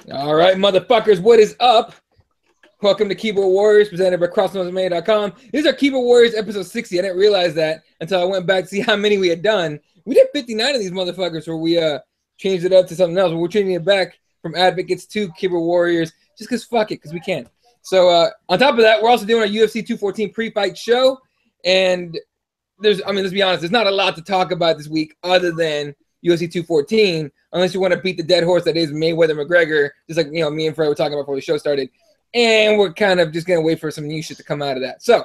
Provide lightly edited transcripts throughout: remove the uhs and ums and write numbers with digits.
All right, motherfuckers, what is up? Welcome to Keyboard Warriors, presented by CrossModeMania.com. This is our Keyboard Warriors episode 60. I didn't realize that until I went back to see how many we had done. We did 59 of these motherfuckers where we changed it up to something else. But we're changing it back from Advocates to Keyboard Warriors just because fuck it, because we can. So on top of that, we're also doing our UFC 214 pre-fight show. And let's be honest, there's not a lot to talk about this week other than UFC 214, unless you want to beat the dead horse that is Mayweather-McGregor, just like, you know, me and Fred were talking about before the show started. And we're kind of just going to wait for some new shit to come out of that. So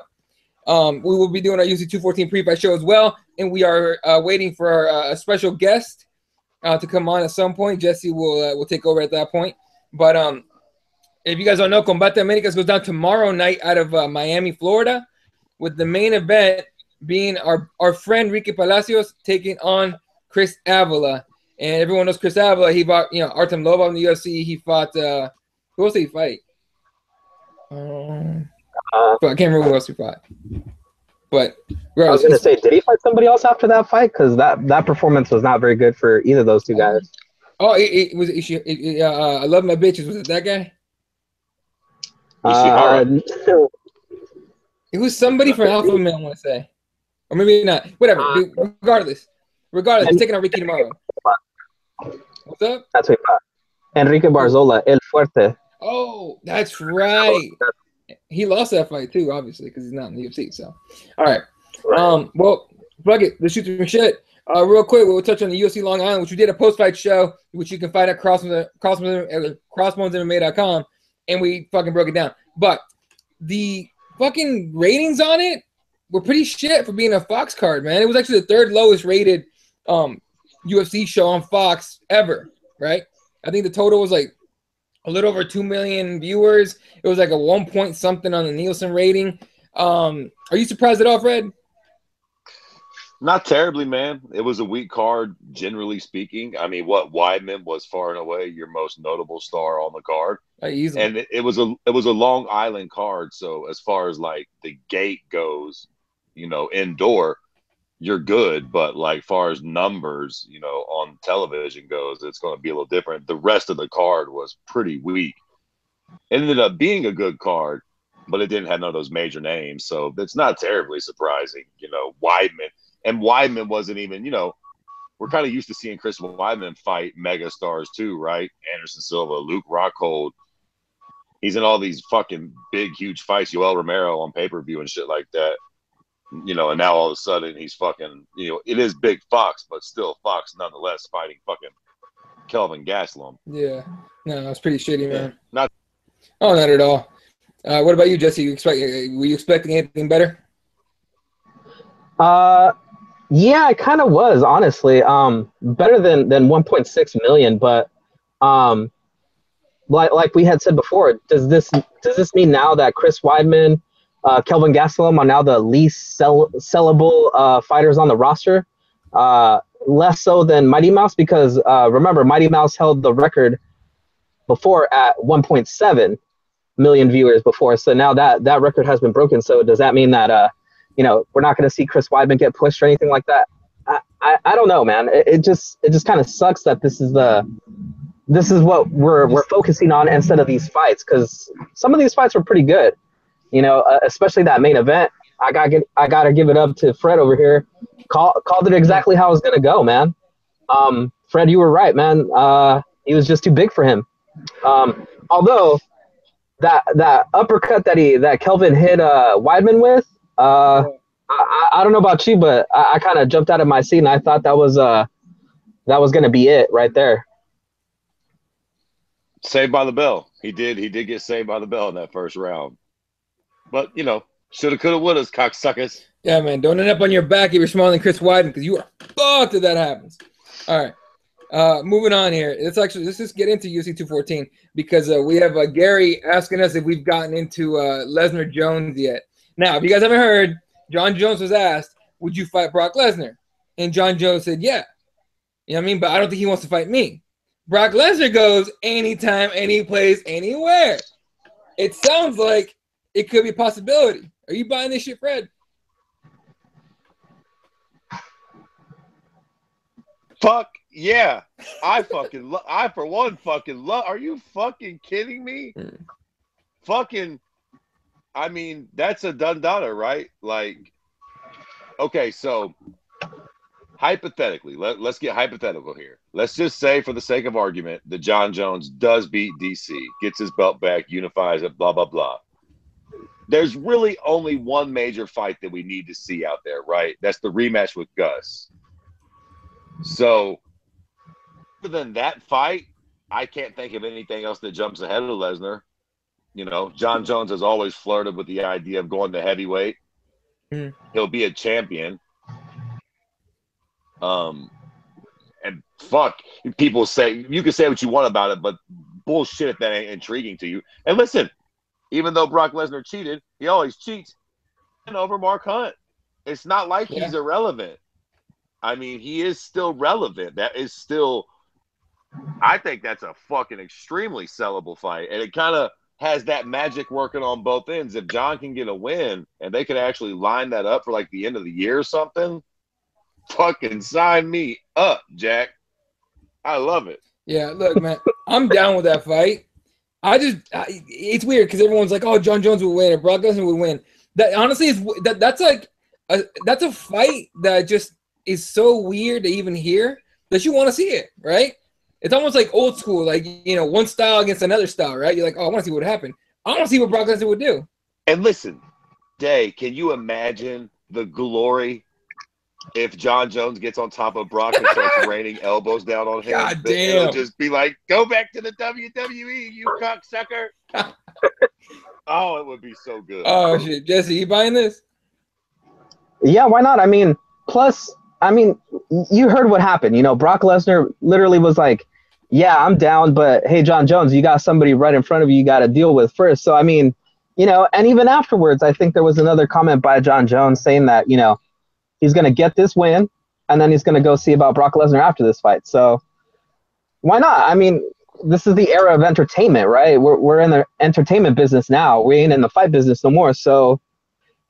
we will be doing our UFC 214 pre-fight show as well. And we are waiting for a special guest to come on at some point. Jesse will take over at that point. But if you guys don't know, Combate Americas goes down tomorrow night out of Miami, Florida, with the main event being our friend Ricky Palacios taking on Chris Avila. And everyone knows Chris Avila. He fought, Artem Lobov in the UFC. He fought, who else did he fight? I can't remember who else he fought. But I was going to say, did he fight somebody else after that fight? Because that performance was not very good for either of those two guys. I Love My Bitches. Was it that guy? It was somebody from Alpha Male, I want to say. Or maybe not. Whatever. Regardless, he's taking on Ricky tomorrow. What's up? That's what he fought. Enrique Barzola, El Fuerte. Oh, that's right. He lost that fight too, obviously, because he's not in the UFC. So, all right. Well, fuck it. Let's shoot some shit. Real quick, we'll touch on the UFC Long Island, which we did a post-fight show, which you can find at CrossModeMMA.com, and we fucking broke it down. But the fucking ratings on it were pretty shit for being a Fox card, man. It was actually the third lowest rated UFC show on Fox ever, right? I think the total was like a little over 2 million viewers. It was like a 1 point something on the Nielsen rating. Are you surprised at all, Fred? Not terribly, man. It was a weak card, generally speaking. I mean, Weidman was far and away your most notable star on the card. And it was a Long Island card. So as far as like the gate goes, indoor, you're good. But like far as numbers, on television goes, it's going to be a little different. The rest of the card was pretty weak. It ended up being a good card, but it didn't have none of those major names. So it's not terribly surprising, Weidman. And Weidman wasn't even, we're kind of used to seeing Chris Weidman fight mega stars too, right? Anderson Silva, Luke Rockhold. He's in all these fucking big, huge fights. Yoel Romero on pay-per-view and shit like that. And now all of a sudden he's fucking, it is big Fox, but still Fox nonetheless fighting fucking Kelvin Gastelum. Yeah. No, that's pretty shitty, man. Not at all. What about you, Jesse? Were you expecting anything better? Yeah, it kind of was, honestly. Better than 1.6 million, but like we had said before, does this mean now that Chris Weidman, Kelvin Gastelum are now the least sellable fighters on the roster? Less so than Mighty Mouse, because remember, Mighty Mouse held the record before at 1.7 million viewers before. So now that record has been broken. So does that mean that we're not going to see Chris Weidman get pushed or anything like that? I don't know, man. It just kind of sucks that this is what we're focusing on instead of these fights, because some of these fights were pretty good. Especially that main event. I gotta give it up to Fred over here. Called it exactly how it was gonna go, man. Fred, you were right, man. He was just too big for him. Although that uppercut that Kelvin hit Weidman with, I don't know about you, but I kind of jumped out of my seat and I thought that was gonna be it right there. Saved by the bell. He did get saved by the bell in that first round. But, shoulda, coulda, woulda, cocksuckers. Yeah, man. Don't end up on your back if you're smaller than Chris Weidman, because you are fucked if that happens. All right. Moving on here. Let's just get into UFC 214, because we have Gary asking us if we've gotten into Lesnar Jones yet. Now, if you guys haven't heard, John Jones was asked, would you fight Brock Lesnar? And John Jones said, yeah. You know what I mean? But I don't think he wants to fight me. Brock Lesnar goes anytime, any place, anywhere. It sounds like it could be a possibility. Are you buying this shit, Fred? Fuck Yeah, I for one fucking love. Are you fucking kidding me? Fucking, I mean, that's a done daughter, right? Like, okay, so hypothetically, let's get hypothetical here. Let's just say, for the sake of argument, that John Jones does beat DC, gets his belt back, unifies it, blah blah blah. There's really only one major fight that we need to see out there, right? That's the rematch with Gus. So, other than that fight, I can't think of anything else that jumps ahead of Lesnar. You know, John Jones has always flirted with the idea of going to heavyweight. He'll be a champion. And fuck, people say, you can say what you want about it, but bullshit if that ain't intriguing to you. And listen, even though Brock Lesnar cheated, he always cheats over Mark Hunt. It's not like he's irrelevant. I mean, he is still relevant. That is still, I think that's a fucking extremely sellable fight. And it kind of has that magic working on both ends. If John can get a win and they could actually line that up for like the end of the year or something, fucking sign me up, Jack. I love it. Yeah, look, man, I'm down with that fight. It's weird because everyone's like, "Oh, John Jones will win," or Brock Lesnar will win. That honestly is that's a fight that just is so weird to even hear that you want to see it, right? It's almost like old school, like, you know, one style against another style, right? You're like, "Oh, I want to see what would happen. I want to see what Brock Lesnar would do." And listen, Day, can you imagine the glory if John Jones gets on top of Brock and starts raining elbows down on him? God damn. It'll just be like, go back to the WWE, you cocksucker. Oh, it would be so good. Oh, shit. Jesse, you buying this? Yeah, why not? I mean, plus, you heard what happened. You know, Brock Lesnar literally was like, yeah, I'm down, but hey, John Jones, you got somebody right in front of you got to deal with first. So, I mean, you know, and even afterwards, I think there was another comment by John Jones saying that, you know, he's going to get this win, and then he's going to go see about Brock Lesnar after this fight. So why not? I mean, this is the era of entertainment, right? We're in the entertainment business now. We ain't in the fight business no more. So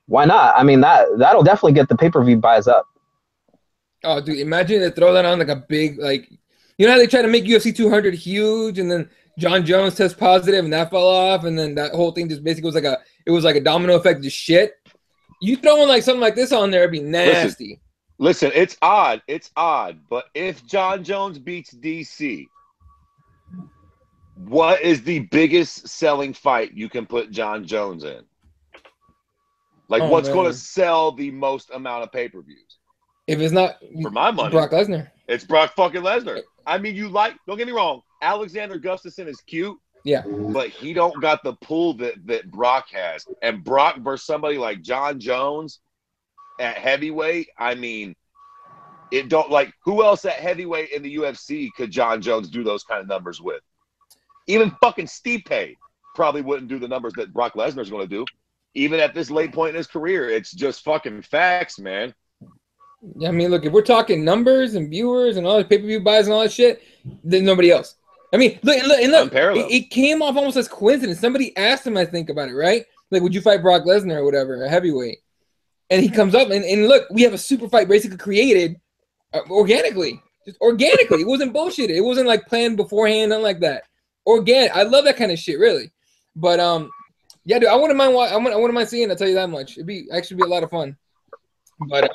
why not? I mean, that'll definitely get the pay-per-view buys up. Oh, dude, imagine they throw that on like a big, like, you know how they try to make UFC 200 huge, and then John Jones tests positive and that fell off, and then that whole thing just basically was like a domino effect of shit. You throwing like something like this on there, it'd be nasty. Listen, it's odd. But if John Jones beats DC, what is the biggest selling fight you can put John Jones in? Like, what's going to sell the most amount of pay-per-views? If it's not, for my money, Brock Lesnar. It's Brock fucking Lesnar. I mean, don't get me wrong, Alexander Gustafsson is cute. Yeah. But he don't got the pull that Brock has. And Brock versus somebody like John Jones at heavyweight, I mean, it don't, like, who else at heavyweight in the UFC could John Jones do those kind of numbers with? Even fucking Stipe probably wouldn't do the numbers that Brock Lesnar's going to do. Even at this late point in his career, it's just fucking facts, man. Yeah, I mean, look, if we're talking numbers and viewers and all the pay-per-view buys and all that shit, then nobody else. I mean, look, it came off almost as coincidence. Somebody asked him, I think, about it, right? Like, would you fight Brock Lesnar or whatever, a heavyweight? And he comes up, and look, we have a super fight basically created organically. Just organically. It wasn't bullshit. It wasn't, like, planned beforehand, nothing like that. Organic. I love that kind of shit, really. But, yeah, dude, I wouldn't mind seeing it, I'll tell you that much. It'd actually be a lot of fun. But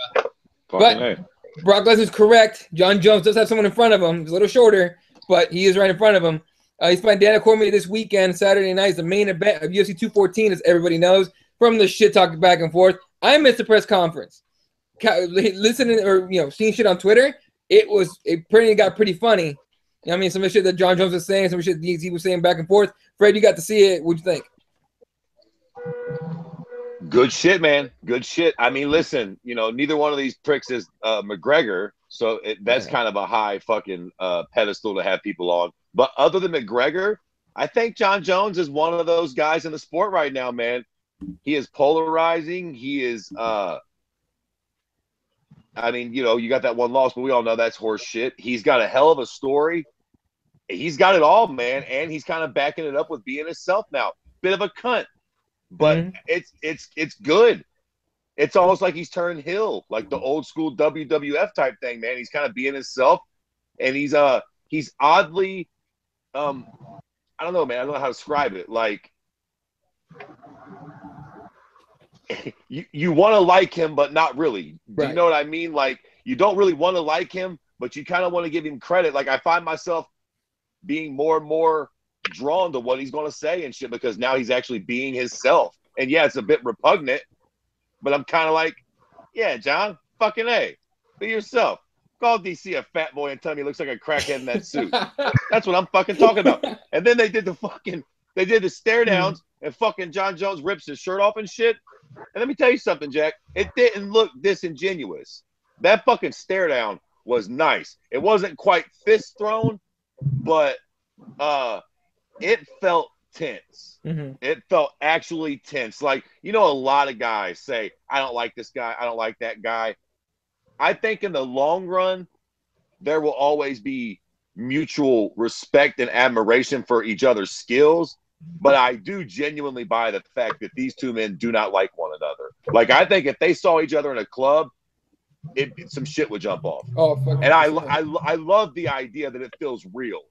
Brock Lesnar's correct. John Jones does have someone in front of him. He's a little shorter, but he is right in front of him. He's fighting Daniel Cormier this weekend, Saturday night. Is the main event of UFC 214, as everybody knows. From the shit talk back and forth, I missed the press conference. Listening or seeing shit on Twitter, it got pretty funny. You know what I mean? Some of the shit that John Jones was saying, some of the shit he was saying back and forth. Fred, you got to see it. What'd you think? Good shit, man. Good shit. I mean, listen, neither one of these pricks is McGregor, so that's kind of a high fucking pedestal to have people on. But other than McGregor, I think John Jones is one of those guys in the sport right now, man. He is polarizing. He is, I mean, you got that one loss, but we all know that's horse shit. He's got a hell of a story. He's got it all, man, and he's kind of backing it up with being himself now. Bit of a cunt. But it's good. It's almost like he's turned heel, like the old school WWF type thing, man. He's kind of being himself. and he's oddly, I don't know, man. I don't know how to describe it. Like, you want to like him, but not really. Do you know what I mean? Like, you don't really want to like him, but you kind of want to give him credit. Like, I find myself being more and more drawn to what he's going to say and shit, because now he's actually being himself. And yeah, it's a bit repugnant, but I'm kind of like, yeah, John, fucking A, be yourself. Call DC a fat boy and tell me he looks like a crackhead in that suit. That's what I'm fucking talking about. And then they did the stare downs, and fucking John Jones rips his shirt off and shit. And let me tell you something, Jack. It didn't look disingenuous. That fucking stare down was nice. It wasn't quite fist thrown, but it felt tense. It felt actually tense. Like, you know, a lot of guys say, I don't like this guy, I don't like that guy. I think in the long run, there will always be mutual respect and admiration for each other's skills. But I do genuinely buy the fact that these two men do not like one another. Like, I think if they saw each other in a club, some shit would jump off. And I love the idea that it feels real.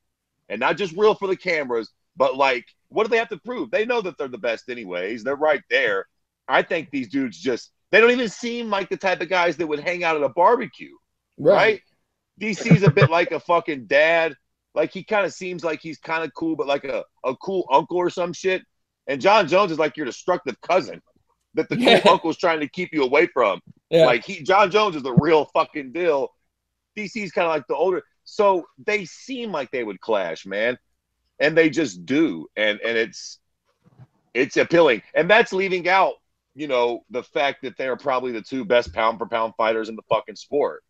And not just real for the cameras, but like, what do they have to prove? They know that they're the best anyways. They're right there. I think these dudes just, they don't even seem like the type of guys that would hang out at a barbecue, right? DC's a bit like a fucking dad. Like, he kind of seems like he's kind of cool, but like a cool uncle or some shit. And John Jones is like your destructive cousin that the cool uncle's trying to keep you away from. Like, John Jones is the real fucking deal. DC's kind of like the older. So they seem like they would clash, man. And they just do. And it's appealing. And that's leaving out, you know, the fact that they're probably the two best pound for pound fighters in the fucking sport.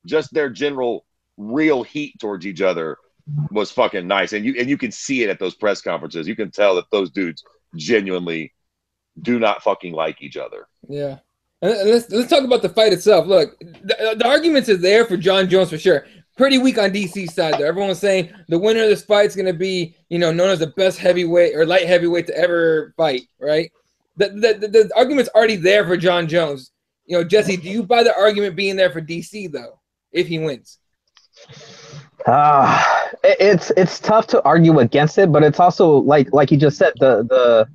Just their general real heat towards each other was fucking nice. And you can see it at those press conferences. You can tell that those dudes genuinely do not fucking like each other. Yeah. And let's talk about the fight itself. Look, the arguments are there for John Jones for sure. Pretty weak on DC's side, though. Everyone's saying the winner of this fight is going to be, you know, known as the best heavyweight or light heavyweight to ever fight, right? The argument's already there for John Jones. You know, Jesse, do you buy the argument being there for DC, though, if he wins? It's tough to argue against it, but it's also like you just said, the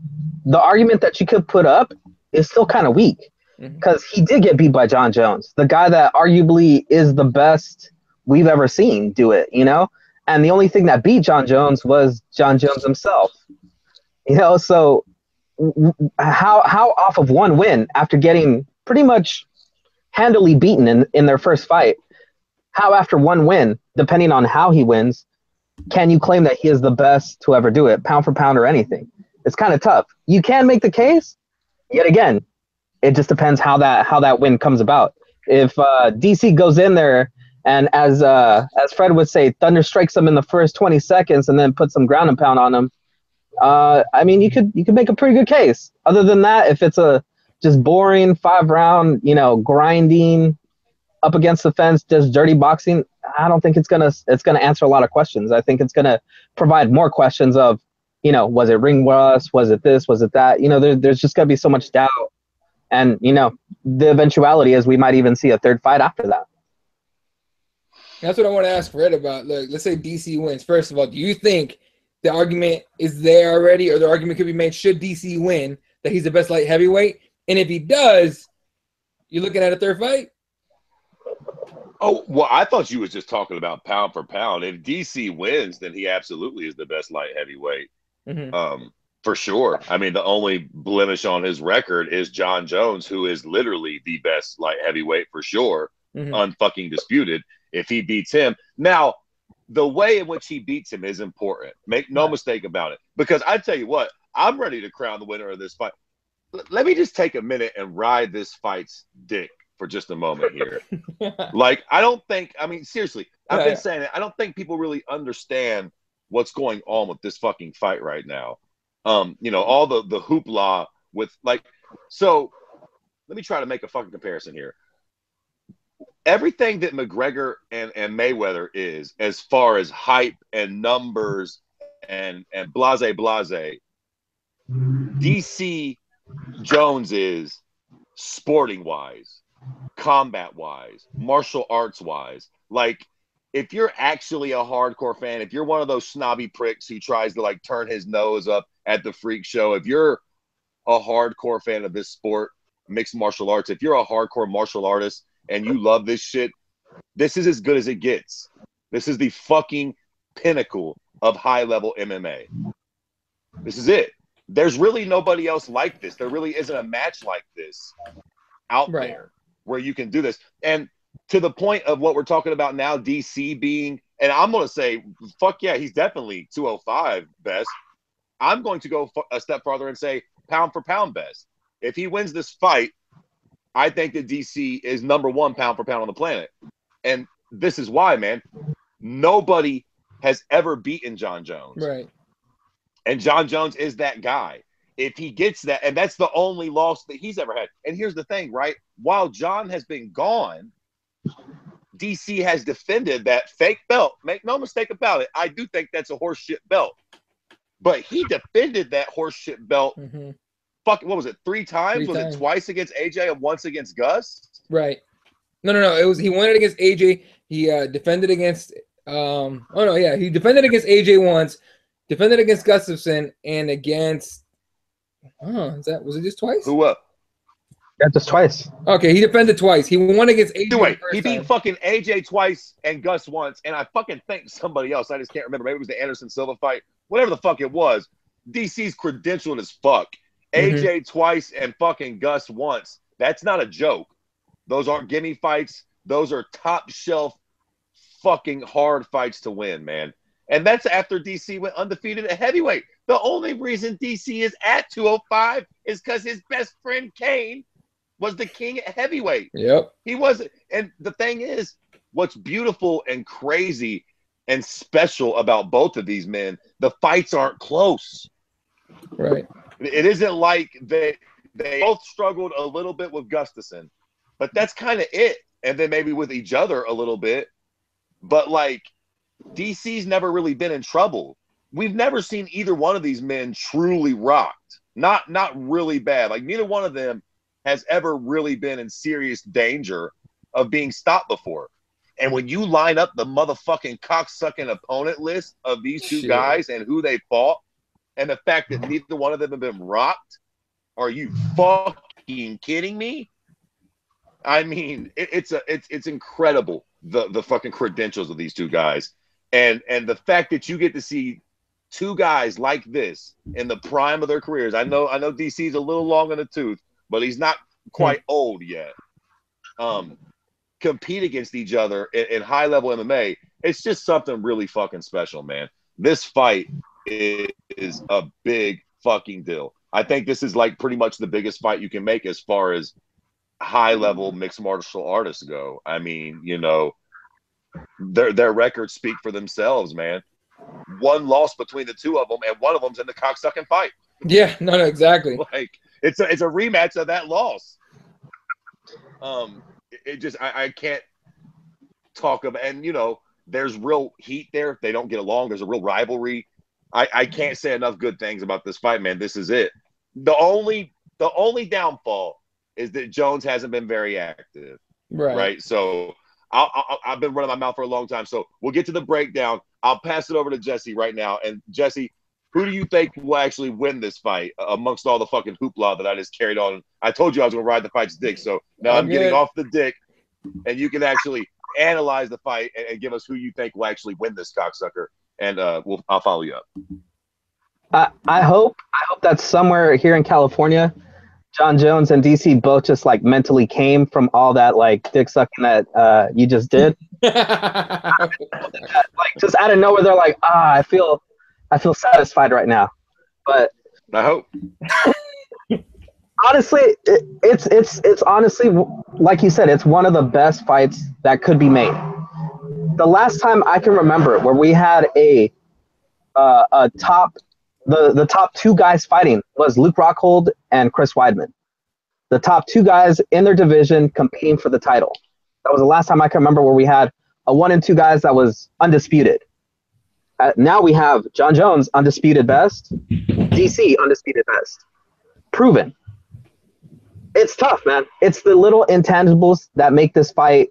argument that you could put up is still kind of weak, because he did get beat by John Jones, the guy that arguably is the best we've ever seen do it, you know? And the only thing that beat John Jones was John Jones himself, you know? So how off of one win after getting pretty much handily beaten in their first fight, how after one win, depending on how he wins, can you claim that he is the best to ever do it, pound for pound or anything? It's kind of tough. You can make the case. Yet again, it just depends how that win comes about. If DC goes in there and as Fred would say, thunder strikes him in the first 20 seconds and then put some ground and pound on him, I mean, you could make a pretty good case. Other than that, if it's a just boring 5-round, you know, grinding up against the fence, just dirty boxing, I don't think it's gonna answer a lot of questions. I think it's gonna provide more questions of, you know, was it ring rust? Was it this? Was it that? You know, there's just gonna be so much doubt, and you know, the eventuality is we might even see a third fight after that. That's what I want to ask Fred about. Look, let's say DC wins. First of all, do you think the argument is there already, or the argument could be made should DC win that he's the best light heavyweight? And if he does, you're looking at a third fight? Oh, well, I thought you was just talking about pound for pound. If DC wins, then he absolutely is the best light heavyweight. For sure. I mean, the only blemish on his record is John Jones, who is literally the best light heavyweight for sure, unfucking disputed. If he beats him. Now, the way in which he beats him is important. Make no mistake about it. Because I tell you what, I'm ready to crown the winner of this fight. Let me just take a minute and ride this fight's dick for just a moment here. Like, I don't think, I mean, seriously, I've been saying it. I don't think people really understand what's going on with this fucking fight right now. You know, all the hoopla with, like, so let me try to make a fucking comparison here. Everything that McGregor and Mayweather is, as far as hype and numbers and blase, DC Jones is sporting wise, combat wise, martial arts wise. Like, if you're actually a hardcore fan, if you're one of those snobby pricks who tries to like turn his nose up at the freak show, if you're a hardcore fan of this sport, mixed martial arts, if you're a hardcore martial artist and you love this shit, this is as good as it gets. This is the fucking pinnacle of high-level MMA. This is it. There's really nobody else like this. There really isn't a match like this out there where you can do this. And to the point of what we're talking about now, DC being, and I'm going to say, fuck yeah, he's definitely 205 best. I'm going to go a step farther and say pound for pound best. If he wins this fight, I think that DC is number one pound for pound on the planet. And this is why, man. Nobody has ever beaten John Jones. Right. And John Jones is that guy. If he gets that, and that's the only loss that he's ever had. And here's the thing, right? While John has been gone, DC has defended that fake belt. Make no mistake about it. I do think that's a horseshit belt. But he defended that horseshit belt. Mm-hmm. Fuck, what was it? 3 times? Was it twice against AJ and once against Gus? Right. No. It was he won it against AJ. He defended against. He defended against AJ once. Defended against Gustafson and against. Was it just twice? Who up? Yeah, just twice. Okay, he defended twice. He won against AJ. Wait, he beat fucking AJ twice and Gus once, and I fucking think somebody else. I just can't remember. Maybe it was the Anderson Silva fight. Whatever the fuck it was. DC's credentialed as fuck. AJ twice and fucking Gus once. That's not a joke. Those aren't gimme fights. Those are top shelf fucking hard fights to win, man. And that's after DC went undefeated at heavyweight. The only reason DC is at 205 is because his best friend Kane was the king at heavyweight. Yep. He wasn't. And the thing is, what's beautiful and crazy and special about both of these men, the fights aren't close. Right. It isn't like they both struggled a little bit with Gustafson, but that's kind of it. And then maybe with each other a little bit. But like DC's never really been in trouble. We've never seen either one of these men truly rocked. Not really bad. Like neither one of them has ever really been in serious danger of being stopped before. And when you line up the motherfucking cocksucking opponent list of these two guys and who they fought, and the fact that neither one of them have been rocked, are you fucking kidding me? I mean, it's incredible the fucking credentials of these two guys, and the fact that you get to see two guys like this in the prime of their careers. I know DC's a little long in the tooth, but he's not quite old yet. Compete against each other in high level MMA. It's just something really fucking special, man. This fight is a big fucking deal. I think this is like pretty much the biggest fight you can make as far as high level mixed martial artists go. I mean, you know, their records speak for themselves, man. One loss between the two of them, and one of them's in the cocksucking fight. Yeah, no, exactly. Like it's a rematch of that loss. It just I can't talk about, and you know, there's real heat there. They don't get along. There's a real rivalry. I can't say enough good things about this fight, man. This is it. The only downfall is that Jones hasn't been very active. Right. So I've been running my mouth for a long time. So we'll get to the breakdown. I'll pass it over to Jesse right now. And Jesse, who do you think will actually win this fight amongst all the fucking hoopla that I just carried on? I told you I was going to ride the fight's dick. So now I'm getting off the dick, and you can actually analyze the fight and give us who you think will actually win this cocksucker. And I'll follow you up. I hope that somewhere here in California, John Jones and DC both just like mentally came from all that like dick sucking that you just did. Like just out of nowhere, they're like, I feel satisfied right now. But I hope. Honestly, it's honestly, like you said, it's one of the best fights that could be made. The last time I can remember where we had the top two guys fighting was Luke Rockhold and Chris Weidman. The top two guys in their division competing for the title. That was the last time I can remember where we had a 1 and 2 guys that was undisputed. Now we have John Jones undisputed best, DC undisputed best. Proven. It's tough, man. It's the little intangibles that make this fight,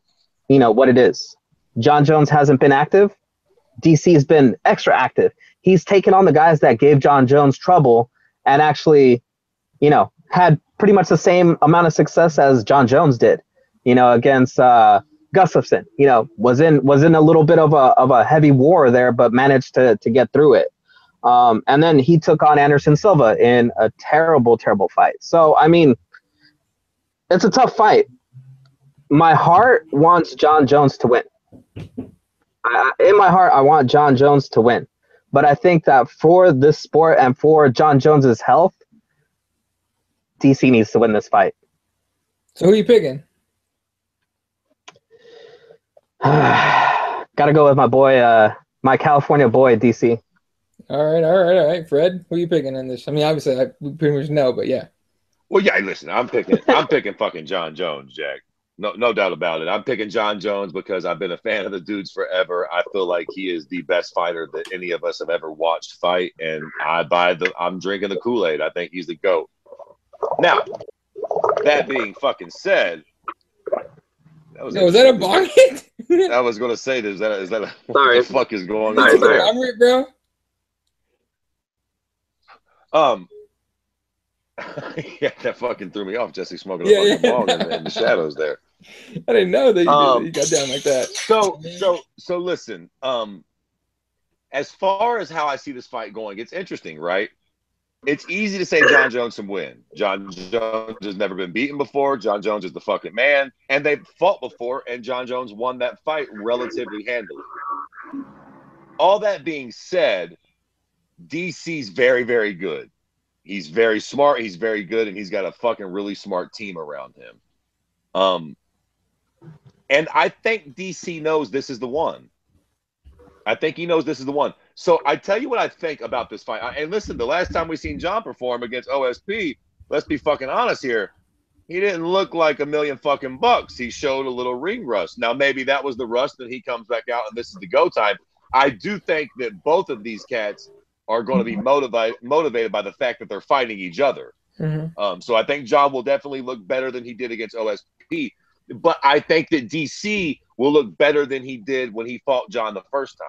you know, what it is. John Jones hasn't been active, DC's been extra active. He's taken on the guys that gave John Jones trouble and actually, had pretty much the same amount of success as John Jones did, against Gustafson. Was in a little bit of a heavy war there, but managed to get through it. And then he took on Anderson Silva in a terrible, terrible fight. So, I mean, it's a tough fight. My heart wants John Jones to win. In my heart, I want John Jones to win. But I think that for this sport and for John Jones's health, DC needs to win this fight. So who are you picking? Gotta go with my boy, my California boy, DC. All right. Fred, who are you picking in this? I mean, obviously, we pretty much know, but yeah. Well, yeah, listen, I'm picking fucking John Jones, Jack. No doubt about it. I'm picking John Jones because I've been a fan of the dudes forever. I feel like he is the best fighter that any of us have ever watched fight, and I'm drinking the Kool-Aid. I think he's the GOAT. Now, that being fucking said, was that a bong hit? I was gonna say, is that Sorry. What the fuck is going on there? Bong hit, bro? Yeah, that fucking threw me off. Jesse smoking a fucking bong in the shadows there. I didn't know that you got down like that. So listen. As far as how I see this fight going, it's interesting, right? It's easy to say John Jones can win. John Jones has never been beaten before. John Jones is the fucking man, and they've fought before, and John Jones won that fight relatively handily. All that being said, DC's very, very good. He's very smart. He's very good, and he's got a fucking really smart team around him. And I think DC knows this is the one. I think he knows this is the one. So I tell you what I think about this fight. And listen, the last time we seen John perform against OSP, let's be fucking honest here, he didn't look like $1 million fucking bucks. He showed a little ring rust. Now maybe that was the rust, and he comes back out, and this is the go time. I do think that both of these cats are going to be motivated by the fact that they're fighting each other. Mm-hmm. So I think John will definitely look better than he did against OSP. But I think that DC will look better than he did when he fought John the first time.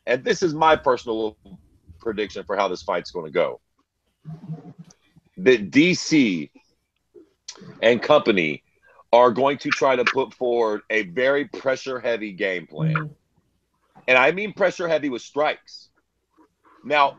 And this is my personal prediction for how this fight's going to go. That DC and company are going to try to put forward a very pressure-heavy game plan. Mm-hmm. And I mean pressure-heavy with strikes. Now,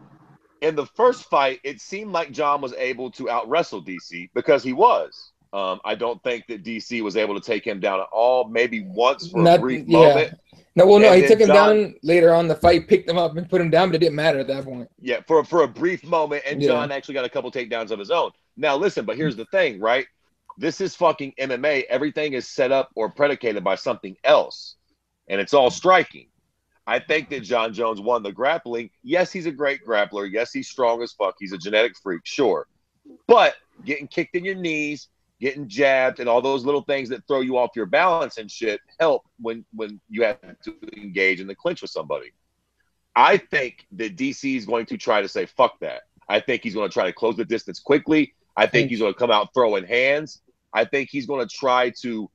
in the first fight, it seemed like John was able to out-wrestle DC because he was. I don't think that DC was able to take him down at all, maybe once for a brief moment. No, he took him down later on the fight, picked him up and put him down, but it didn't matter at that point. Yeah, for a brief moment, and John actually got a couple takedowns of his own. Now, listen, but here's the thing, right? This is fucking MMA. Everything is set up or predicated by something else, and it's all striking. I think that John Jones won the grappling. Yes, he's a great grappler. Yes, he's strong as fuck. He's a genetic freak, sure. But getting kicked in your knees, getting jabbed, and all those little things that throw you off your balance and shit help when you have to engage in the clinch with somebody. I think that DC is going to try to say, fuck that. I think he's going to try to close the distance quickly. I think he's going to come out throwing hands. I think he's going to try to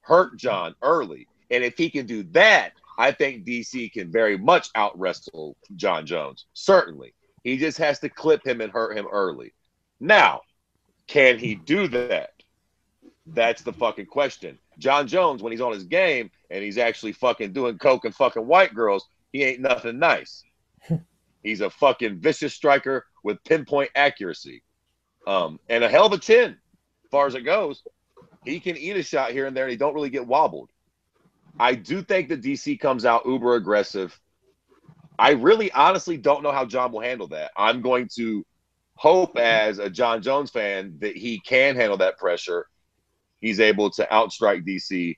hurt John early. And if he can do that, I think DC can very much out-wrestle John Jones. Certainly. He just has to clip him and hurt him early. Now, can he do that? That's the fucking question. John Jones, when he's on his game and he's actually fucking doing coke and fucking white girls, he ain't nothing nice. He's a fucking vicious striker with pinpoint accuracy. And a hell of a chin, as far as it goes. He can eat a shot here and there, and he don't really get wobbled. I do think that DC comes out uber aggressive. I really honestly don't know how John will handle that. I'm going to hope as a John Jones fan that he can handle that pressure. He's able to outstrike DC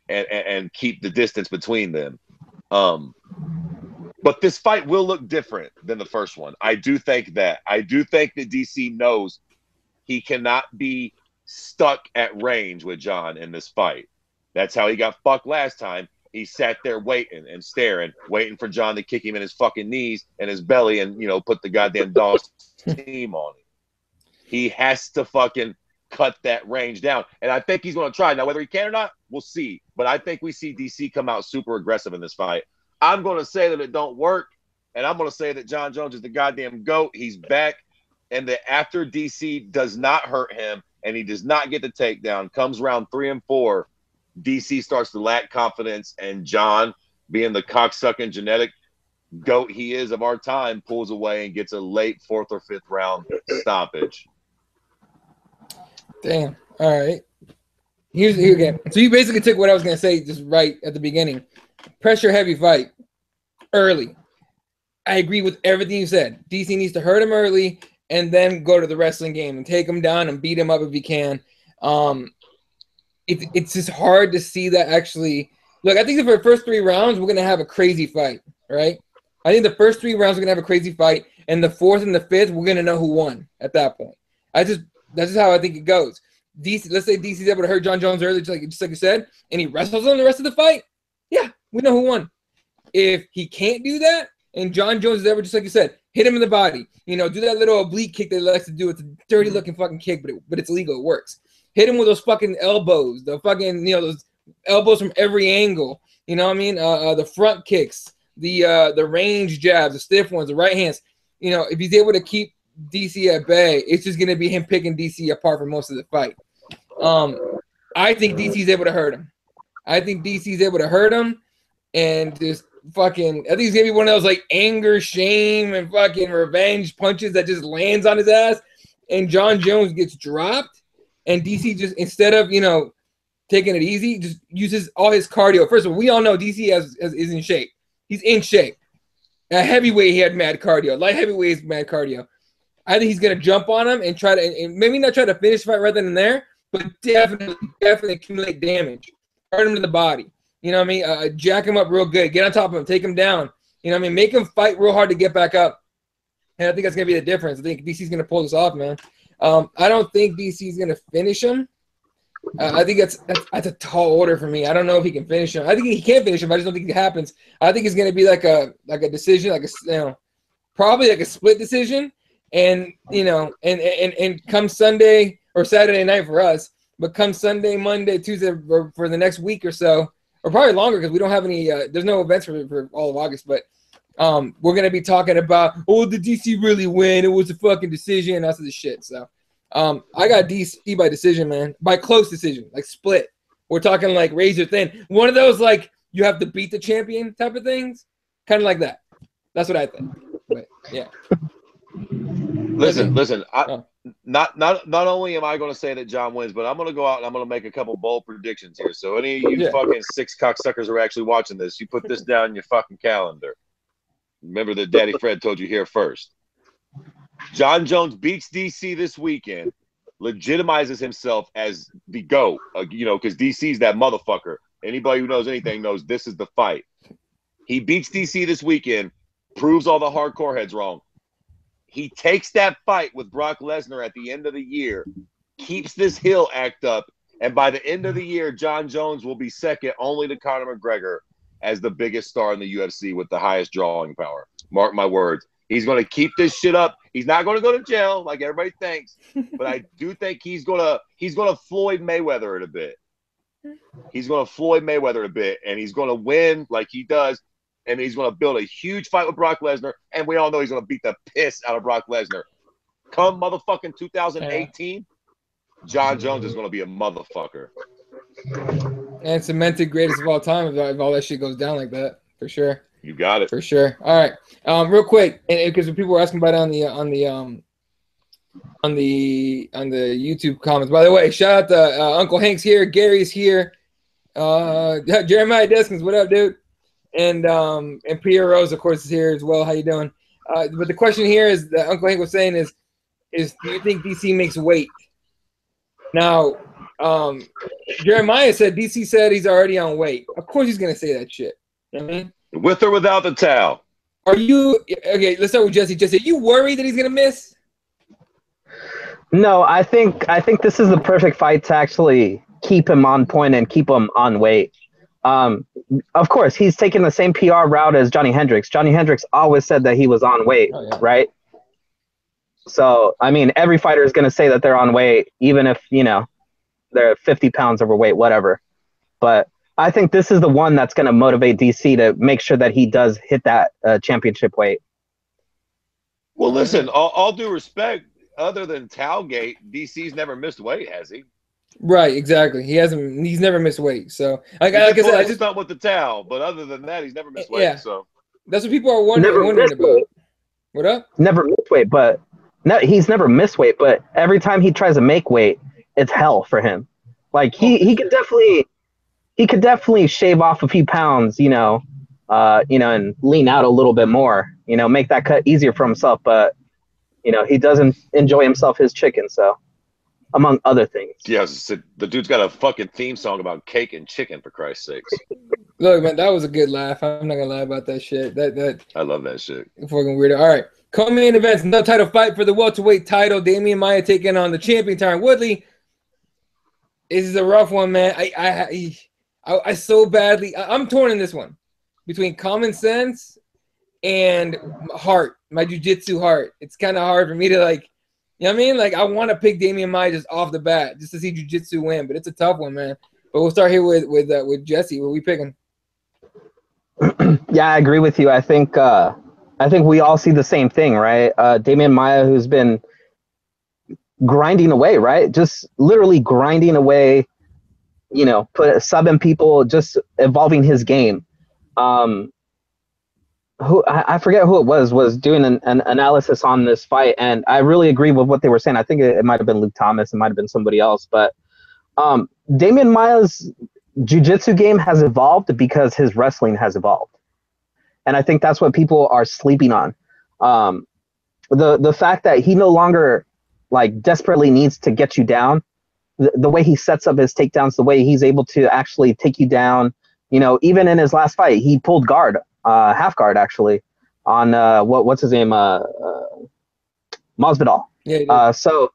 and keep the distance between them. But this fight will look different than the first one. I do think that. I do think that DC knows he cannot be stuck at range with John in this fight. That's how he got fucked last time. He sat there waiting and staring, waiting for John to kick him in his fucking knees and his belly and, put the goddamn dog's team on him. He has to fucking cut that range down. And I think he's going to try. Now, whether he can or not, we'll see. But I think we see DC come out super aggressive in this fight. I'm going to say that it don't work, and I'm going to say that John Jones is the goddamn GOAT. He's back, and that after DC does not hurt him and he does not get the takedown, comes round 3 and 4, DC starts to lack confidence, and John, being the cocksucking genetic GOAT he is of our time, pulls away and gets a late 4th or 5th round stoppage. Damn. All right. Here again. So you basically took what I was going to say just right at the beginning. Pressure heavy fight early. I agree with everything you said. DC needs to hurt him early and then go to the wrestling game and take him down and beat him up if he can. It's just hard to see that actually. Look, I think for the first 3 rounds, we're going to have a crazy fight, right? I think the first 3 rounds, we're going to have a crazy fight. And the 4th and the 5th, we're going to know who won at that point. That's just how I think it goes. DC, let's say DC's able to hurt John Jones early, just like you said, and he wrestles him the rest of the fight. Yeah, we know who won. If he can't do that, and John Jones is able, just like you said, hit him in the body, do that little oblique kick that he likes to do. It's a dirty looking fucking kick, but it's legal. It works. Hit him with those fucking elbows, the fucking, those elbows from every angle. You know what I mean? The front kicks, the range jabs, the stiff ones, the right hands. If he's able to keep DC at bay, it's just going to be him picking DC apart for most of the fight. I think DC's able to hurt him. And just fucking, I think he's going to be one of those like anger, shame, and fucking revenge punches that just lands on his ass. And John Jones gets dropped. And DC just, instead of, taking it easy, just uses all his cardio. First of all, we all know DC is in shape. He's in shape. At heavyweight, he had mad cardio. Light heavyweight is mad cardio. I think he's going to jump on him and try to, and maybe not try to finish the fight right then and there, but definitely accumulate damage. Hurt him to the body. You know what I mean? Jack him up real good. Get on top of him. Take him down. You know what I mean? Make him fight real hard to get back up. And I think that's going to be the difference. I think DC's going to pull this off, man. I don't think DC's going to finish him. I think that's a tall order for me. I don't know if he can finish him. I think he can finish him. I just don't think it happens. I think it's going to be like a decision, probably like a split decision. And and come Sunday or Saturday night for us, but come Sunday, Monday, Tuesday for the next week or so, or probably longer because we don't have any. There's no events for all of August, but we're gonna be talking about did DC really win? It was a fucking decision. That's the shit. So I got DC by decision, man, by close decision, like split. We're talking like razor thin. One of those like you have to beat the champion type of things, kind of like that. That's what I think. But yeah. Listen. Not only am I going to say that John wins, but I'm going to go out and I'm going to make a couple bold predictions here. So any of you fucking 6 cocksuckers who are actually watching this, you put this down in your fucking calendar. Remember that Daddy Fred told you here first. John Jones beats DC this weekend, legitimizes himself as the GOAT, because DC's that motherfucker. Anybody who knows anything knows this is the fight. He beats DC this weekend, proves all the hardcore heads wrong. He takes that fight with Brock Lesnar at the end of the year, keeps this heel act up, and by the end of the year, John Jones will be second only to Conor McGregor as the biggest star in the UFC with the highest drawing power. Mark my words. He's going to keep this shit up. He's not going to go to jail like everybody thinks, but I do think he's going to Floyd Mayweather it a bit. He's going to Floyd Mayweather a bit, and he's going to win like he does. And he's going to build a huge fight with Brock Lesnar. And we all know he's going to beat the piss out of Brock Lesnar. Come motherfucking 2018, John Jones is going to be a motherfucker. And cemented greatest of all time if all that shit goes down like that. For sure. You got it. For sure. All right. Real quick, and because people were asking about it on the YouTube comments. By the way, shout out to Uncle Hank's here. Gary's here. Jeremiah Deskins, what up, dude? And Pierre Rose, of course, is here as well. How you doing? But the question here is that Uncle Hank was saying is do you think DC makes weight? Now, Jeremiah said DC said he's already on weight. Of course he's going to say that shit. You know what I mean? With or without the towel? Are you – okay, let's start with Jesse. Jesse, are you worried that he's going to miss? No, I think this is the perfect fight to actually keep him on point and keep him on weight. Of course, he's taking the same PR route as Johnny Hendricks. Johnny Hendricks always said that he was on weight, right? So, I mean, every fighter is going to say that they're on weight, even if, they're 50 pounds overweight, whatever. But I think this is the one that's going to motivate DC to make sure that he does hit that championship weight. Well, listen, all due respect, other than Talgate, DC's never missed weight, has he? Right, exactly. He's never missed weight. So, like I said, I just stunt with the towel, but other than that, he's never missed weight. Yeah. So that's what people are wondering about. Weight. What up? Never missed weight, but no, he's never missed weight. But every time he tries to make weight, it's hell for him. Like he could definitely shave off a few pounds, and lean out a little bit more, make that cut easier for himself. But he doesn't enjoy himself his chicken, so among other things. Yeah, the dude's got a fucking theme song about cake and chicken, for Christ's sakes. Look, man, that was a good laugh. I'm not gonna lie about that shit. That I love that shit. Fucking weird. All right, co-main events, no title fight for the welterweight title. Damian Maia taking on the champion Tyron Woodley. This is a rough one, man. I so badly. I'm torn in this one between common sense and heart, my jiu-jitsu heart. It's kind of hard for me to like. You know what I mean? Like, I want to pick Damian Maia just off the bat, just to see jiu-jitsu win, but it's a tough one, man. But we'll start here with Jesse. What are we picking? Yeah, I agree with you. I think we all see the same thing, right? Damian Maia, who's been grinding away, right? Just literally grinding away, subbing people, just evolving his game. Who I forget who it was doing an analysis on this fight, and I really agree with what they were saying. I think it might have been Luke Thomas, it might have been somebody else, but Damian Maia's jiu-jitsu game has evolved because his wrestling has evolved, and I think that's what people are sleeping on. The fact that he no longer like desperately needs to get you down, the way he sets up his takedowns, the way he's able to actually take you down. Even in his last fight, he pulled guard. Half guard actually on what's his name, Masvidal. Yeah. So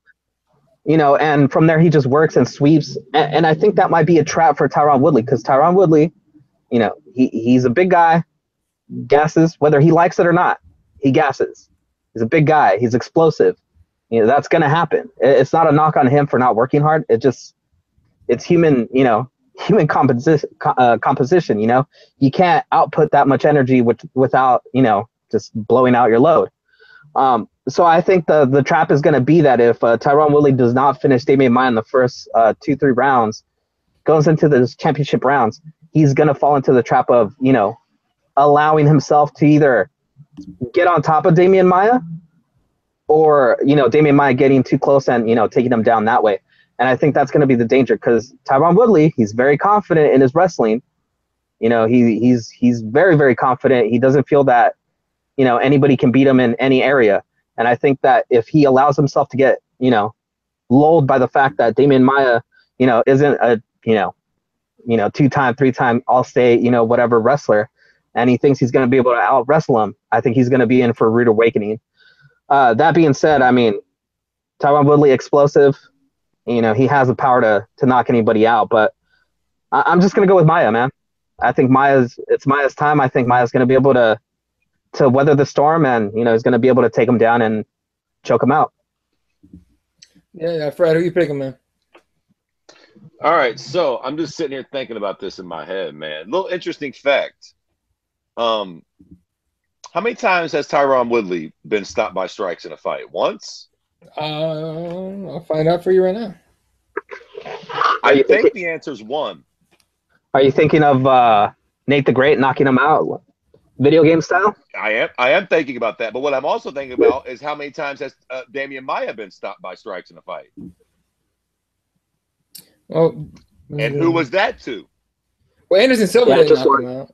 and from there he just works and sweeps, and I think that might be a trap for Tyron Woodley, because Tyron Woodley, he's a big guy, gasses whether he likes it or not. He gasses. He's a big guy. He's explosive. That's gonna happen. It's not a knock on him for not working hard. It's human. Human composition. You can't output that much energy without just blowing out your load. So I think the trap is going to be that if Tyron Woodley does not finish Damian Maia in the first 2-3 rounds, goes into the championship rounds, he's going to fall into the trap of allowing himself to either get on top of Damian Maia, or Damian Maia getting too close and taking him down that way. And I think that's going to be the danger, because Tyron Woodley, he's very confident in his wrestling. He's very, very confident. He doesn't feel that, anybody can beat him in any area. And I think that if he allows himself to get, lulled by the fact that Damian Maia, isn't a, 2-time, 3-time All-State, whatever wrestler, and he thinks he's going to be able to out-wrestle him, I think he's going to be in for a rude awakening. That being said, I mean, Tyron Woodley, explosive. He has the power to knock anybody out, but I'm just going to go with Maia, man. I think it's Maia's time. I think Maia's going to be able to weather the storm, and, he's going to be able to take him down and choke him out. Yeah, Fred, who you picking, man? All right, so I'm just sitting here thinking about this in my head, man. Little interesting fact. How many times has Tyron Woodley been stopped by strikes in a fight? Once? I'll find out for you right now. I think the answer is one. Are you thinking of Nate the Great knocking him out, video game style? I am thinking about that, but what I'm also thinking about is how many times has Damian Maia been stopped by strikes in a fight? Well, and who was that to? Well, Anderson Silva didn't knock him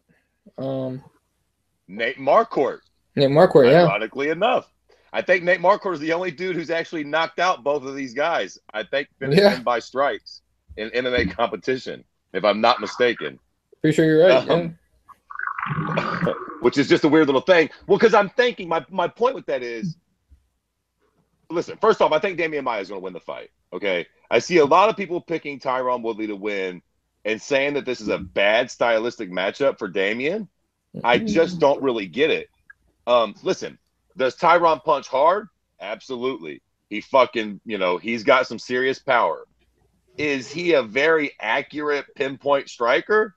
out. Nate Marquardt. Nate Marquardt, yeah. Ironically enough. I think Nate Marquardt is the only dude who's actually knocked out both of these guys. I think finished them by strikes in MMA competition, if I'm not mistaken. Pretty sure you're right. Which is just a weird little thing. Well, because I'm thinking, my point with that is, listen, first off, I think Damian Maia is going to win the fight. Okay, I see a lot of people picking Tyron Woodley to win and saying that this is a bad stylistic matchup for Damian. I just don't really get it. Listen, does Tyron punch hard? Absolutely. He fucking, he's got some serious power. Is he a very accurate pinpoint striker?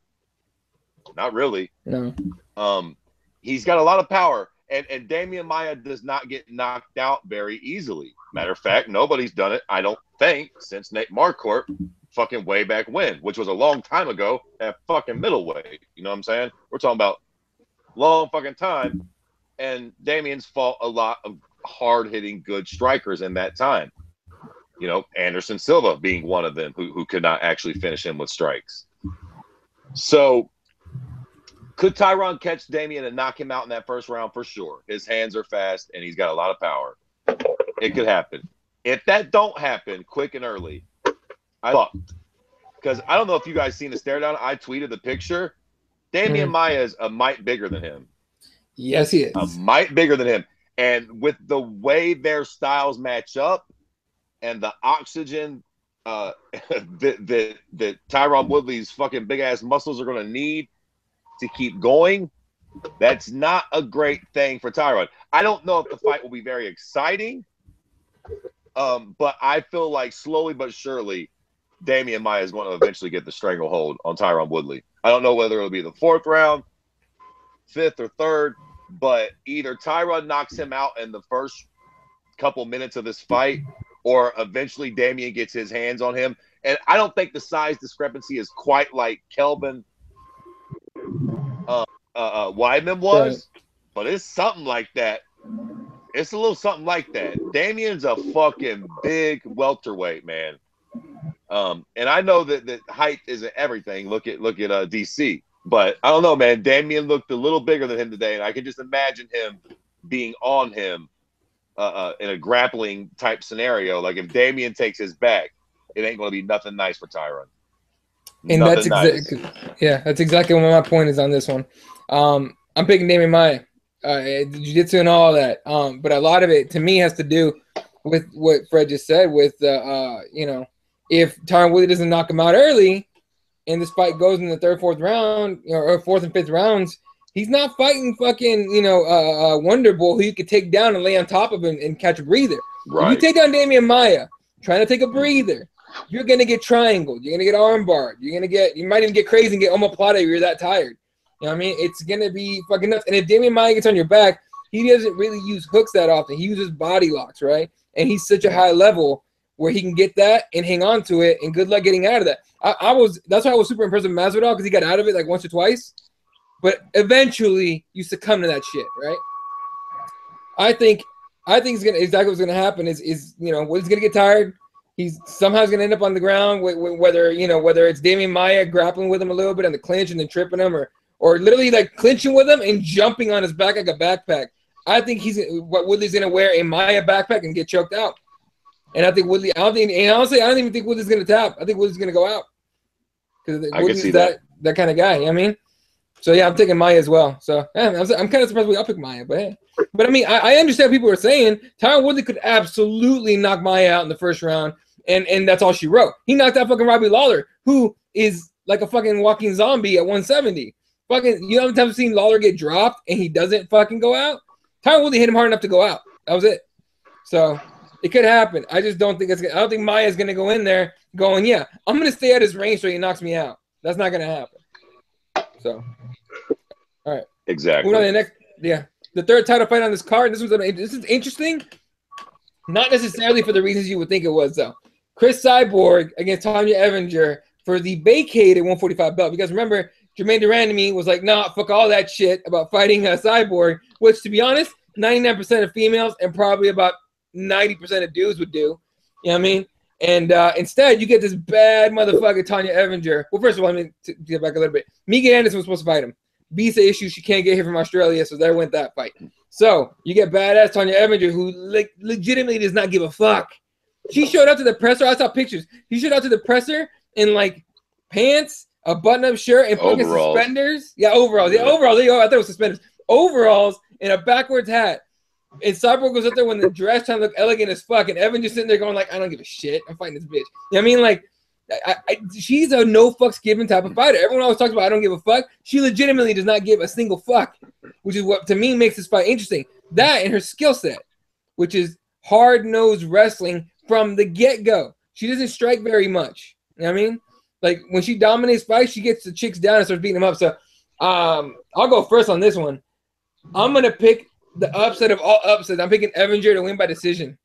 Not really. No. He's got a lot of power. And Damian Maya does not get knocked out very easily. Matter of fact, nobody's done it, I don't think, since Nate Marquardt fucking way back when, which was a long time ago at fucking middleweight. You know what I'm saying? We're talking about long fucking time. And Damian's fought a lot of hard-hitting good strikers in that time. Anderson Silva being one of them who could not actually finish him with strikes. So could Tyron catch Damian and knock him out in that first round? For sure. His hands are fast and he's got a lot of power. It could happen. If that don't happen quick and early, I thought, because I don't know if you guys seen the stare down. I tweeted the picture. Damian Maya is a mite bigger than him. Yes, he is. A mite bigger than him. And with the way their styles match up and the oxygen that Tyron Woodley's fucking big ass muscles are going to need to keep going, that's not a great thing for Tyron. I don't know if the fight will be very exciting, but I feel like slowly but surely Damian Maya is going to eventually get the stranglehold on Tyron Woodley. I don't know whether it'll be the 4th round, 5th, or 3rd, but either Tyron knocks him out in the first couple minutes of this fight, or eventually Damian gets his hands on him. And I don't think the size discrepancy is quite like Kelvin Weidman was, but it's something like that. It's a little something like that. Damian's a fucking big welterweight, man. And I know that height isn't everything. Look at DC. But I don't know, man. Damian looked a little bigger than him today, and I can just imagine him being on him in a grappling type scenario. Like if Damian takes his back, it ain't going to be nothing nice for Tyron. And that's exactly what my point is on this one. I'm picking Damian Maya, jiu-jitsu and all that. But a lot of it to me has to do with what Fred just said. With if Tyron Woodley doesn't knock him out early, and this fight goes in the 3rd, 4th round, or 4th and 5th rounds, he's not fighting fucking Wonder Bull who you could take down and lay on top of him and catch a breather. Right. If you take down Damian Maya trying to take a breather, you're gonna get triangled. You're gonna get armbarred. You might even get crazy and get omoplata if you're that tired. You know what I mean? It's gonna be fucking nuts. And if Damian Maya gets on your back, he doesn't really use hooks that often. He uses body locks, right? And he's such a high level where he can get that and hang on to it. And good luck getting out of that. That's why I was super impressed with Masvidal, because he got out of it like once or twice. But eventually you succumb to that shit, right? I think it's gonna exactly what's gonna happen is Woodley's gonna get tired. He's somehow gonna end up on the ground, whether it's Damian Maya grappling with him a little bit on the clinch and then tripping him, or literally like clinching with him and jumping on his back like a backpack. I think Woodley's gonna wear a Maya backpack and get choked out. And I think Woodley. Honestly, I don't even think Woodley's gonna tap. I think Woodley's gonna go out because Woodley's that kind of guy. You know what I mean? So yeah, I'm taking Maya as well. So yeah, I'm kind of surprised we all pick Maya, but hey. But I mean, I understand what people are saying. Tyron Woodley could absolutely knock Maya out in the first round, and that's all she wrote. He knocked out fucking Robbie Lawler, who is like a fucking walking zombie at 170. Fucking, you know how many times I've seen Lawler get dropped and he doesn't fucking go out? Tyron Woodley hit him hard enough to go out. That was it. So it could happen. I just don't think I don't think Maya's gonna go in there going, yeah, I'm gonna stay at his range so he knocks me out. That's not gonna happen. So, all right. Exactly. Moving on to the next, the 3rd title fight on this card. This is interesting. Not necessarily for the reasons you would think it was, though. Chris Cyborg against Tanya Evinger for the vacated 145 belt. Because remember, Jermaine Durandamy was like, nah, fuck all that shit about fighting Cyborg, which, to be honest, 99% of females and probably about 90% of dudes would do. You know what I mean? And instead, you get this bad motherfucker, Tanya Evinger. Well, first of all, to get back a little bit. Megan Anderson was supposed to fight him. Visa issues, she can't get here from Australia, so there went that fight. So you get badass Tanya Evinger, who legitimately does not give a fuck. She showed up to the presser. I saw pictures. She showed up to the presser in like pants, a button-up shirt, and fucking suspenders. Yeah, overalls. Yeah, overalls. I thought it was suspenders. Overalls and a backwards hat. And Cyborg goes up there when the dress trying to look elegant as fuck, and Evan just sitting there going like, I don't give a shit. I'm fighting this bitch. You know what I mean? Like, she's a no fucks given type of fighter. Everyone always talks about I don't give a fuck. She legitimately does not give a single fuck, which is what to me makes this fight interesting. That and her skill set, which is hard-nosed wrestling from the get-go. She doesn't strike very much. You know what I mean? Like, when she dominates fights, she gets the chicks down and starts beating them up. So, I'll go first on this one. I'm going to pick the upset of all upsets. I'm picking Evinger to win by decision.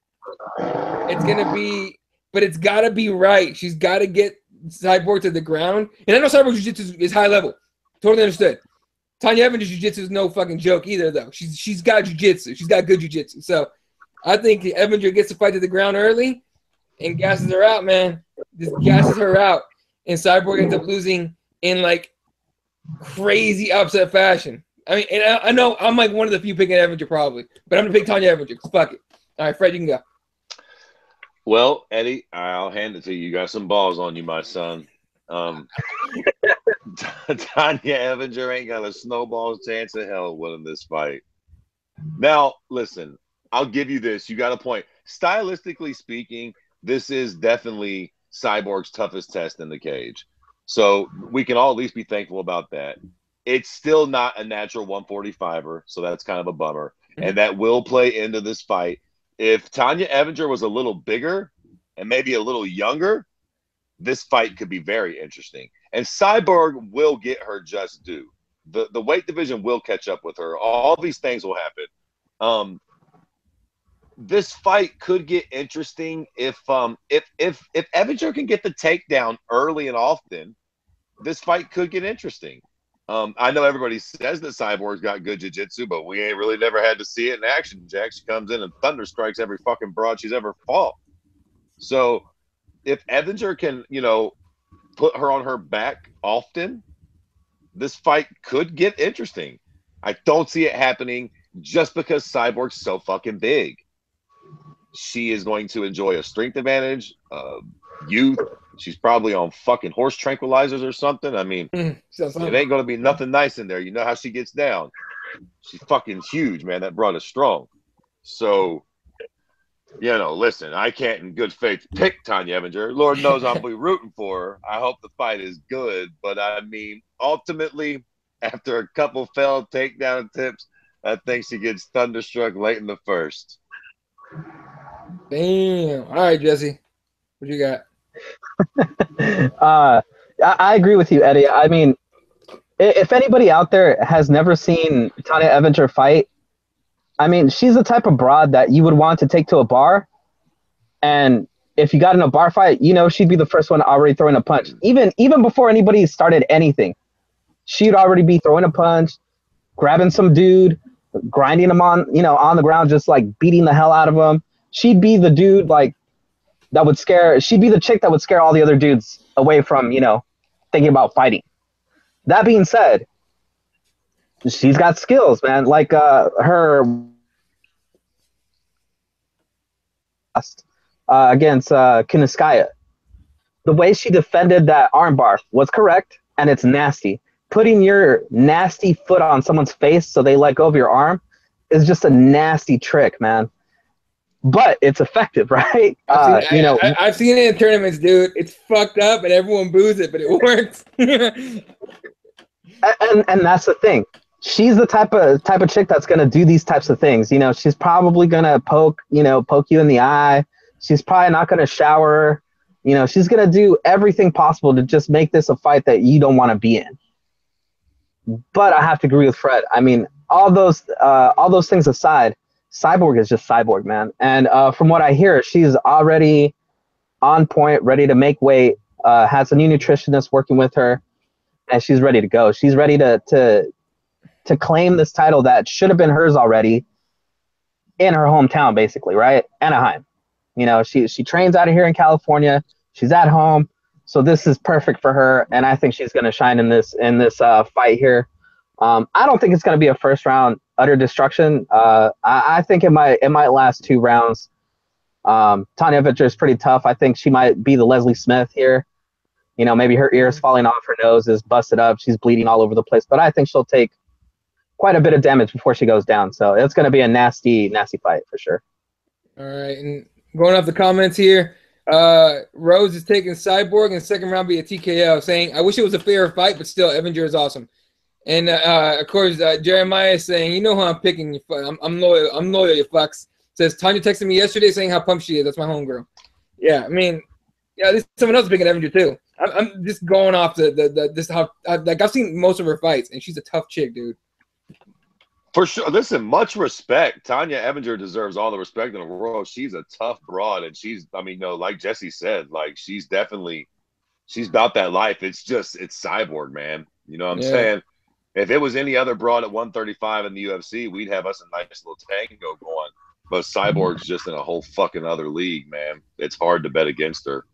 It's going to be, but it's got to be right. She's got to get Cyborg to the ground. And I know Cyborg Jiu-Jitsu is high level. Totally understood. Tanya Evinger's Jiu-Jitsu is no fucking joke either, though. She's got Jiu-Jitsu. She's got good Jiu-Jitsu. So, I think Evinger gets the fight to the ground early and gasses her out, man. Just gasses her out. And Cyborg ends up losing in, like, crazy upset fashion. I mean, and I know I'm, like, one of the few picking Evinger probably. But I'm going to pick Tanya Evinger. Fuck it. All right, Fred, you can go. Well, Eddie, I'll hand it to you. You got some balls on you, my son. Tanya Evinger ain't got a snowball's chance of hell winning this fight. Now, listen, I'll give you this. You got a point. Stylistically speaking, this is definitely Cyborg's toughest test in the cage. So we can all at least be thankful about that. It's still not a natural 145er, so that's kind of a bummer. And that will play into this fight. If Tanya Evinger was a little bigger and maybe a little younger, this fight could be very interesting. And Cyborg will get her just due. The weight division will catch up with her. All these things will happen. This fight could get interesting if Evinger can get the takedown early and often. This fight could get interesting. I know everybody says that Cyborg's got good jiu-jitsu, but we ain't really never had to see it in action, Jack. She comes in and thunder strikes every fucking broad she's ever fought. So if Evinger can, put her on her back often, this fight could get interesting. I don't see it happening just because Cyborg's so fucking big. She is going to enjoy a strength advantage, youth. She's probably on fucking horse tranquilizers or something. I mean, it ain't going to be nothing nice in there. You know how she gets down. She's fucking huge, man. That broad is strong. So, listen, I can't in good faith pick Tanya Evinger. Lord knows I'll be rooting for her. I hope the fight is good. But, I mean, ultimately, after a couple failed takedown attempts, I think she gets thunderstruck late in the first. Damn. All right, Jesse. What you got? I agree with you, Eddie. I mean, if anybody out there has never seen Tanya Evinger fight, I mean, she's the type of broad that you would want to take to a bar. And if you got in a bar fight, she'd be the first one already throwing a punch. Even before anybody started anything, she'd already be throwing a punch, grabbing some dude, grinding him on the ground, just like beating the hell out of him. She'd be the dude she'd be the chick that would scare all the other dudes away from, thinking about fighting. That being said, she's got skills, man. Like her against Kiniskaya. The way she defended that armbar was correct, and it's nasty. Putting your nasty foot on someone's face so they let go of your arm is just a nasty trick, man. But it's effective, right? I've seen it in tournaments, dude. It's fucked up and everyone boos it, but it works. and that's the thing. She's the type of chick that's gonna do these types of things. She's probably gonna poke you in the eye. She's probably not gonna shower. She's gonna do everything possible to just make this a fight that you don't want to be in. But I have to agree with Fred. I mean, all those things aside, Cyborg is just Cyborg, man. And from what I hear, she's already on point, ready to make weight, has a new nutritionist working with her, and she's ready to go. She's ready to claim this title that should have been hers already in her hometown, basically, right? Anaheim. She trains out of here in California. She's at home. So this is perfect for her, and I think she's going to shine in this fight here. I don't think it's going to be a first round utter destruction. I think it might last 2 rounds. Tanya Evinger is pretty tough. I think she might be the Leslie Smith here. Maybe her ear's falling off, her nose is busted up, she's bleeding all over the place. But I think she'll take quite a bit of damage before she goes down. So it's going to be a nasty, nasty fight for sure. All right, and going off the comments here, Rose is taking Cyborg in the second round via TKO, saying, "I wish it was a fair fight, but still, Evinger is awesome." And of course, Jeremiah is saying, "You know who I'm picking. I'm loyal. I'm loyal, you fucks." Says Tanya texted me yesterday saying how pumped she is. That's my homegirl. Yeah, I mean, yeah, this someone else picking Evanger too. I'm just going off this how like I've seen most of her fights, and she's a tough chick, dude. For sure. Listen, much respect. Tanya Evanger deserves all the respect in the world. She's a tough broad, and like Jesse said, like she's about that life. It's Cyborg, man. You know what I'm saying? If it was any other broad at 135 in the UFC, we'd have us a nice little tango going. But Cyborg's just in a whole fucking other league, man. It's hard to bet against her.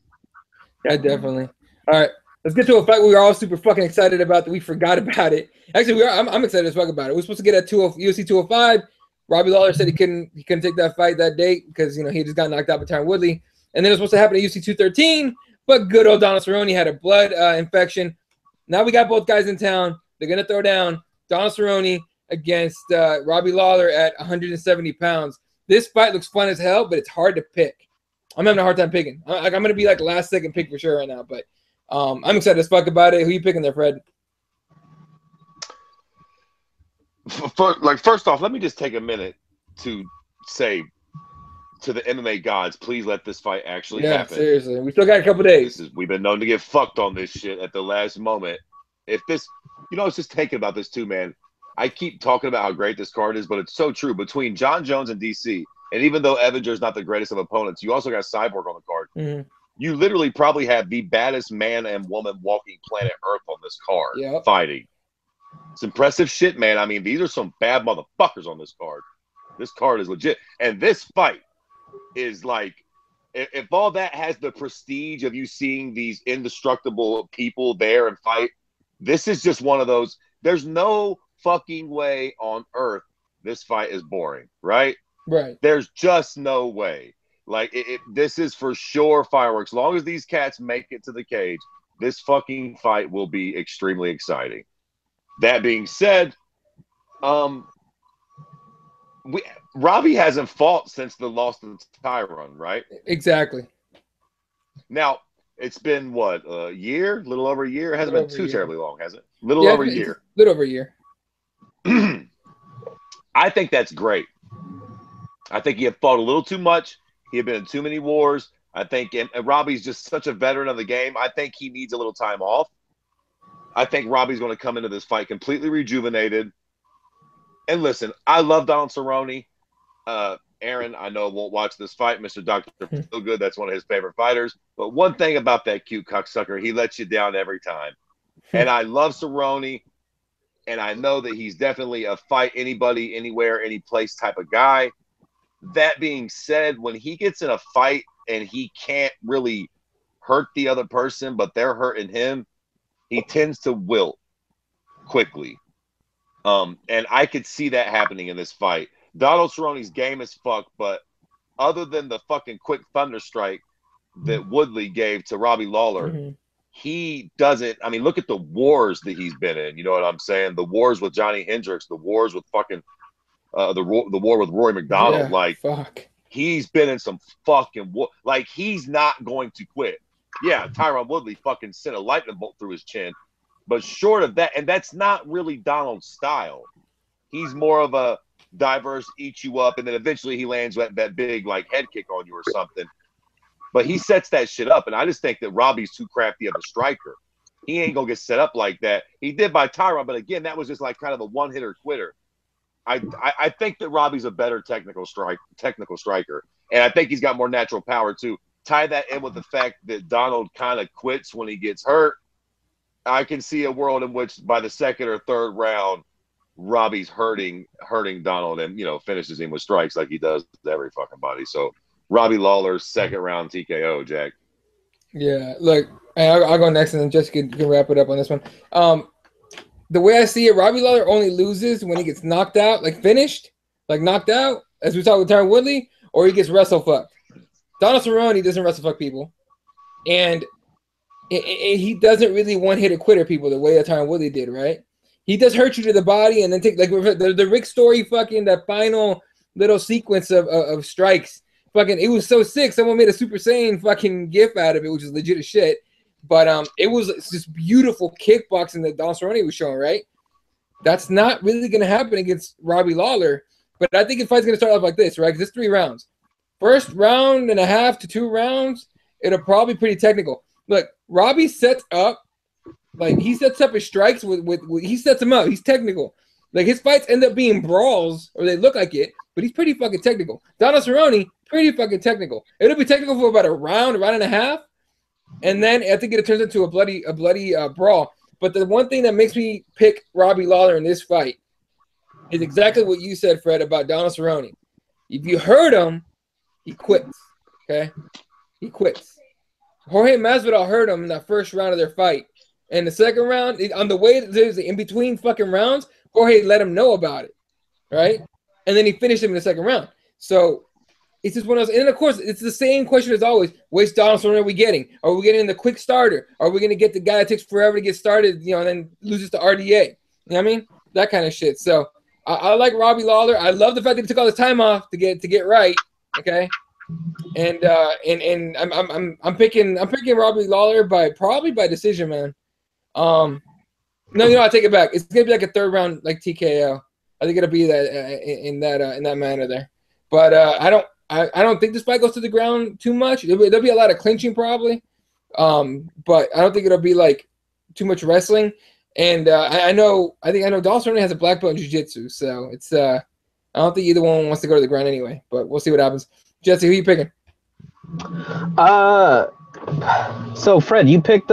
Yeah, definitely. All right, let's get to a fight we were all super fucking excited about that we forgot about it. Actually, I'm excited as fuck about it. We're supposed to get at UFC 205. Robbie Lawler said he couldn't take that fight that date because he just got knocked out by Tyron Woodley. And then it was supposed to happen at UFC 213, but good old Donald Cerrone had a blood infection. Now we got both guys in town. They're gonna throw down Donald Cerrone against Robbie Lawler at 170 pounds. This fight looks fun as hell, but it's hard to pick. I'm having a hard time picking. I'm going to be like last second pick for sure right now, but I'm excited as fuck about it. Who you picking there, Fred? First off, let me just take a minute to say to the MMA gods, please let this fight actually happen. Seriously. We still got a couple days. We've been known to get fucked on this shit at the last moment. If this, I was just thinking about this too, man. I keep talking about how great this card is, but it's so true. Between John Jones and DC, and even though Evanger's not the greatest of opponents, you also got Cyborg on the card. Mm-hmm. You literally probably have the baddest man and woman walking planet Earth on this card fighting. It's impressive shit, man. I mean, these are some bad motherfuckers on this card. This card is legit. And this fight is like, if all that has the prestige of you seeing these indestructible people there and fight, this is just one of those. There's no fucking way on earth this fight is boring, right? Right. There's just no way. Like, this is for sure fireworks. As long as these cats make it to the cage, this fucking fight will be extremely exciting. That being said, Robbie hasn't fought since the loss to Tyron, right? Exactly. Now, it's been, what, a year? A little over a year? It hasn't been too terribly long, has it? Little over a year. A little over a year. I think that's great. I think he had fought a little too much. He had been in too many wars. I think and Robbie's just such a veteran of the game. I think he needs a little time off. I think Robbie's going to come into this fight completely rejuvenated. And listen, I love Donald Cerrone. Aaron, I know, won't watch this fight. Mr. Dr. Feelgood, that's one of his favorite fighters. But one thing about that cute cocksucker, he lets you down every time. And I love Cerrone. And I know that he's definitely a fight anybody, anywhere, any place type of guy. That being said, when he gets in a fight and he can't really hurt the other person, but they're hurting him, he tends to wilt quickly. And I could see that happening in this fight. Donald Cerrone's game is fuck, but other than the fucking quick thunder strike that Woodley gave to Robbie Lawler, he doesn't. I mean, look at the wars that he's been in. You know what I'm saying? The wars with Johnny Hendricks, the wars with fucking the war with Rory McDonald. He's been in some fucking war. Like, he's not going to quit. Yeah, Tyron Woodley fucking sent a lightning bolt through his chin, but short of that, and that's not really Donald's style. He's more of a diverse, eat you up, and then eventually he lands that big like head kick on you or something. But he sets that shit up, and I just think that Robbie's too crafty of a striker. He ain't gonna get set up like that. He did by Tyron, but again, that was just like kind of a one-hitter quitter. I think that Robbie's a better technical striker, and I think he's got more natural power too. Tie that in with the fact that Donald kind of quits when he gets hurt. I can see a world in which by the second or third round, Robbie's hurting Donald and finishes him with strikes like he does every fucking body. So Robbie Lawler's second round TKO, Jack. Yeah, look, I'll go next, and then Jessica can wrap it up on this one. The way I see it, Robbie Lawler only loses when he gets knocked out, like finished, like knocked out, as we talked with Tyron Woodley, or he gets wrestle fucked. Donald Cerrone doesn't wrestle fuck people, and he doesn't really one-hit a quitter people the way that Tyron Woodley did, right? He does hurt you to the body and then take, like, the Rick Story fucking, that final little sequence of strikes. Fucking, it was so sick. Someone made a Super Saiyan fucking gif out of it, which is legit as shit. But it was just beautiful kickboxing that Donald Cerrone was showing, right? That's not really going to happen against Robbie Lawler. But I think the fight's going to start off like this, right? Because it's 3 rounds. First round and a half to 2 rounds, it'll probably be pretty technical. Look, Robbie sets up, like he sets up his strikes with he sets them up. He's technical. Like his fights end up being brawls, or they look like it, but he's pretty fucking technical. Donald Cerrone, pretty fucking technical. It'll be technical for about a round and a half, and then I think it turns into a bloody brawl. But the one thing that makes me pick Robbie Lawler in this fight is exactly what you said, Fred, about Donald Cerrone. If you hurt him, he quits. Okay, he quits. Jorge Masvidal hurt him in that first round of their fight, and the second round, on the way in between fucking rounds, Jorge let him know about it, right? And then he finished him in the second round. So it's just one of those. And then, of course, it's the same question as always. Which Donald Cerrone are we getting? Are we getting the quick starter? Are we going to get the guy that takes forever to get started, and then loses to RDA? You know what I mean? That kind of shit. So I like Robbie Lawler. I love the fact that he took all this time off to get right. Okay. And I'm picking Robbie Lawler probably by decision, man. No, I take it back. It's gonna be like a 3rd round, like TKO. I think it'll be that in that manner there. But I don't think this fight goes to the ground too much. There'll be a lot of clinching probably, but I don't think it'll be like too much wrestling. And I think Donald Cerrone has a black belt in jiu-jitsu, so it's I don't think either one wants to go to the ground anyway. But we'll see what happens. Jesse, who you picking? So Fred, you picked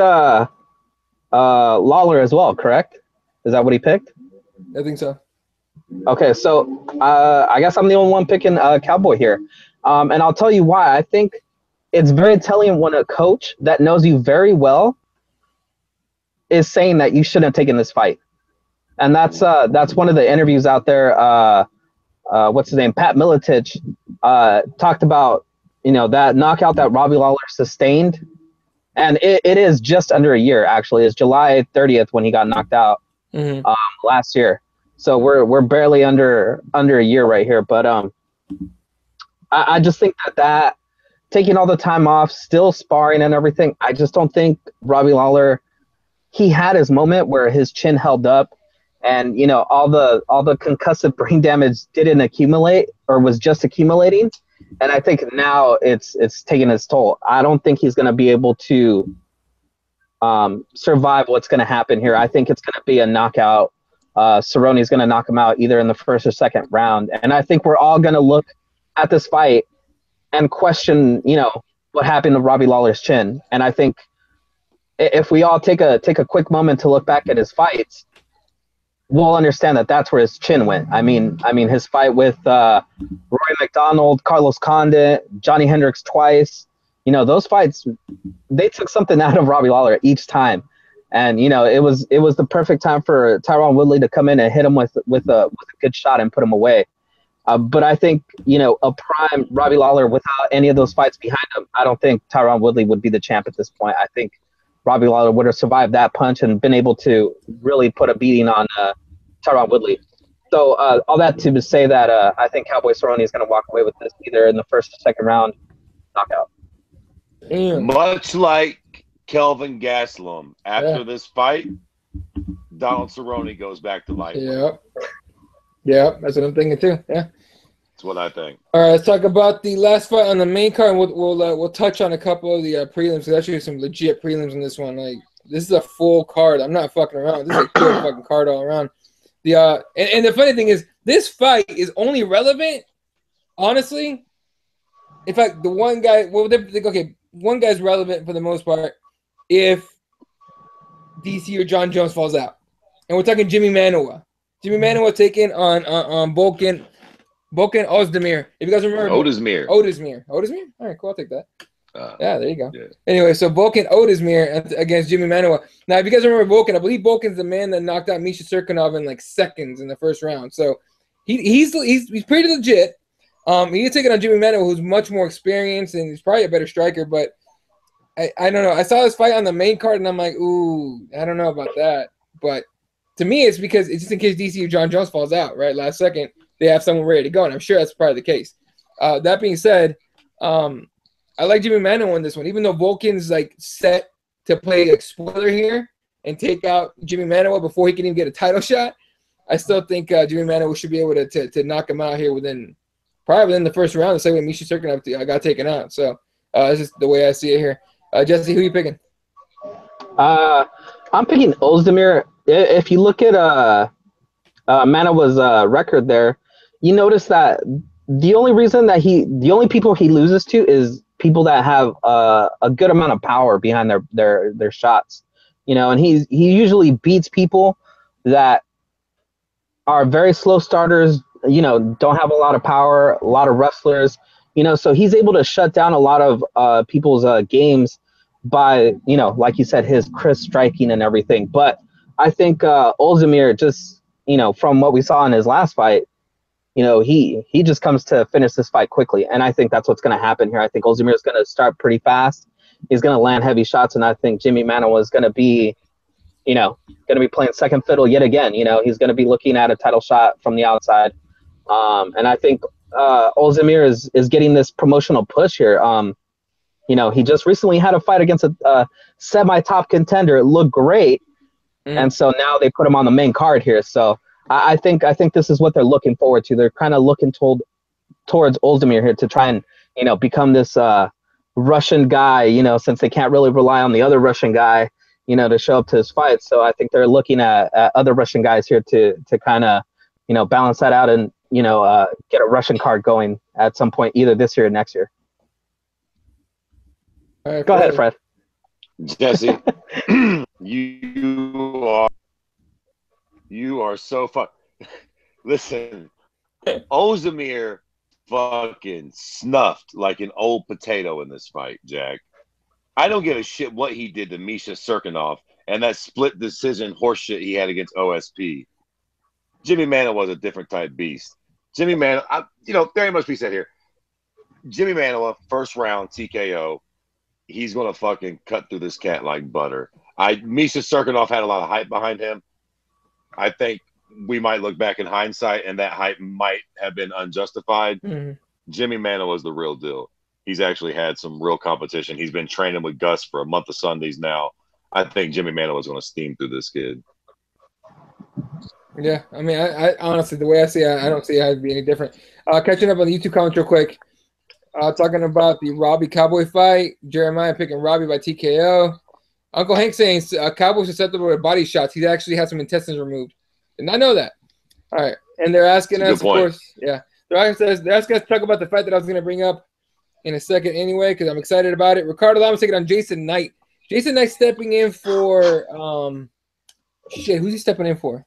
Lawler as well, correct? Is that what he picked? I think so. Okay, so I guess I'm the only one picking Cowboy here, and I'll tell you why. I think it's very telling when a coach that knows you very well is saying that you shouldn't have taken this fight, and that's one of the interviews out there. What's his name? Pat Miletich talked about that knockout that Robbie Lawler sustained. And it is just under a year, actually. It's July 30th when he got knocked out last year. So we're barely under a year right here. But I just think that taking all the time off, still sparring and everything, I just don't think Robbie Lawler, he had his moment where his chin held up, and all the concussive brain damage didn't accumulate or was just accumulating. And I think now it's taking its toll. I don't think he's going to be able to survive what's going to happen here. I think it's going to be a knockout. Cerrone's going to knock him out either in the first or second round. And I think we're all going to look at this fight and question, what happened to Robbie Lawler's chin. And I think if we all take a quick moment to look back at his fights, we'll understand that that's where his chin went. I mean, his fight with Rory McDonald, Carlos Condit, Johnny Hendricks twice. Those fights, they took something out of Robbie Lawler each time, and it was the perfect time for Tyron Woodley to come in and hit him with a good shot and put him away. But I think a prime Robbie Lawler without any of those fights behind him, I don't think Tyron Woodley would be the champ at this point. I think Robbie Lawler would have survived that punch and been able to really put a beating on Tyron Woodley. So all that to say that I think Cowboy Cerrone is going to walk away with this either in the first or second round knockout. Much like Kelvin Gastelum, after this fight, Donald Cerrone goes back to life. Yeah, that's what I'm thinking too. Yeah. That's what I think. All right, let's talk about the last fight on the main card. And we'll touch on a couple of the prelims. There's actually some legit prelims in this one. Like, this is a full card. I'm not fucking around. This is a good fucking card all around. And the funny thing is, this fight is only relevant, honestly. In fact, the one guy, one guy's relevant for the most part if DC or John Jones falls out, and we're talking Jimmy Manuwa. Jimmy Manuwa taking on Volkan Ozdemir. If you guys remember, Ozdemir. All right, cool. I'll take that. There you go. Yeah. Anyway, so Volkan Ozdemir against Jimmy Manuwa. Now, if you guys remember Volkan, I believe Volkan's the man that knocked out Misha Cirkunov in like seconds in the first round. So he's pretty legit. He's taking on Jimmy Manuwa, who's much more experienced and he's probably a better striker. But I don't know. I saw this fight on the main card and I'm like, ooh, I don't know about that. But to me, it's because it's just in case DC or John Jones falls out, right? Last second, they have someone ready to go, and I'm sure that's probably the case. That being said, I like Jimmy Manuwa in this one, even though Volkan's like set to play like spoiler here and take out Jimmy Manuwa before he can even get a title shot. I still think Jimmy Manuwa should be able to knock him out here probably within the first round. The same way Misha Serkinov got taken out. So this is the way I see it here. Jesse, who are you picking? I'm picking Ozdemir. If you look at Manowa's record there, you notice that the only people he loses to is people that have a good amount of power behind their shots, and he usually beats people that are very slow starters, don't have a lot of power, a lot of wrestlers, so he's able to shut down a lot of people's games by, like you said, his crisp striking and everything. But I think Ozdemir, just, from what we saw in his last fight, he just comes to finish this fight quickly. And I think that's what's going to happen here. I think Ozdemir is going to start pretty fast. He's going to land heavy shots. And I think Jimmy Manuwa is going to be, playing second fiddle yet again. He's going to be looking at a title shot from the outside. And I think Ozdemir is getting this promotional push here. He just recently had a fight against a semi-top contender. It looked great. And so now they put him on the main card here. So I think this is what they're looking forward to. They're kind of looking towards Ozdemir here to try and, become this Russian guy, since they can't really rely on the other Russian guy, to show up to his fight. So I think they're looking at other Russian guys here to kind of, balance that out and, get a Russian card going at some point, either this year or next year. All right, Go ahead, Fred. Jesse, you are so fun. Listen, Ozdemir fucking snuffed like an old potato in this fight, Jack. I don't give a shit what he did to Misha Serkinov and that split decision horseshit he had against OSP. Jimmy Manuwa was a different type beast. Jimmy Manuwa, very much be said here. Jimmy Manuwa, first round TKO. He's going to fucking cut through this cat like butter. Misha Serkinov had a lot of hype behind him. I think we might look back in hindsight and that hype might have been unjustified. Mm-hmm. Jimmy Manuwa was the real deal. He's actually had some real competition. He's been training with Gus for a month of Sundays now. I think Jimmy Manuwa is going to steam through this kid. Yeah, I mean, I honestly, the way I see it, I don't see how it'd be any different. Catching up on the YouTube comments real quick. Talking about the Robbie Cowboy fight. Jeremiah picking Robbie by TKO. Uncle Hank saying Cowboy susceptible to body shots. He actually had some intestines removed. Did not know that. All right. And they're asking us, of course. Yeah. They're asking us to talk about the fight that I was going to bring up in a second anyway, because I'm excited about it. Ricardo Lamas taking on Jason Knight. Jason Knight stepping in for who's he stepping in for?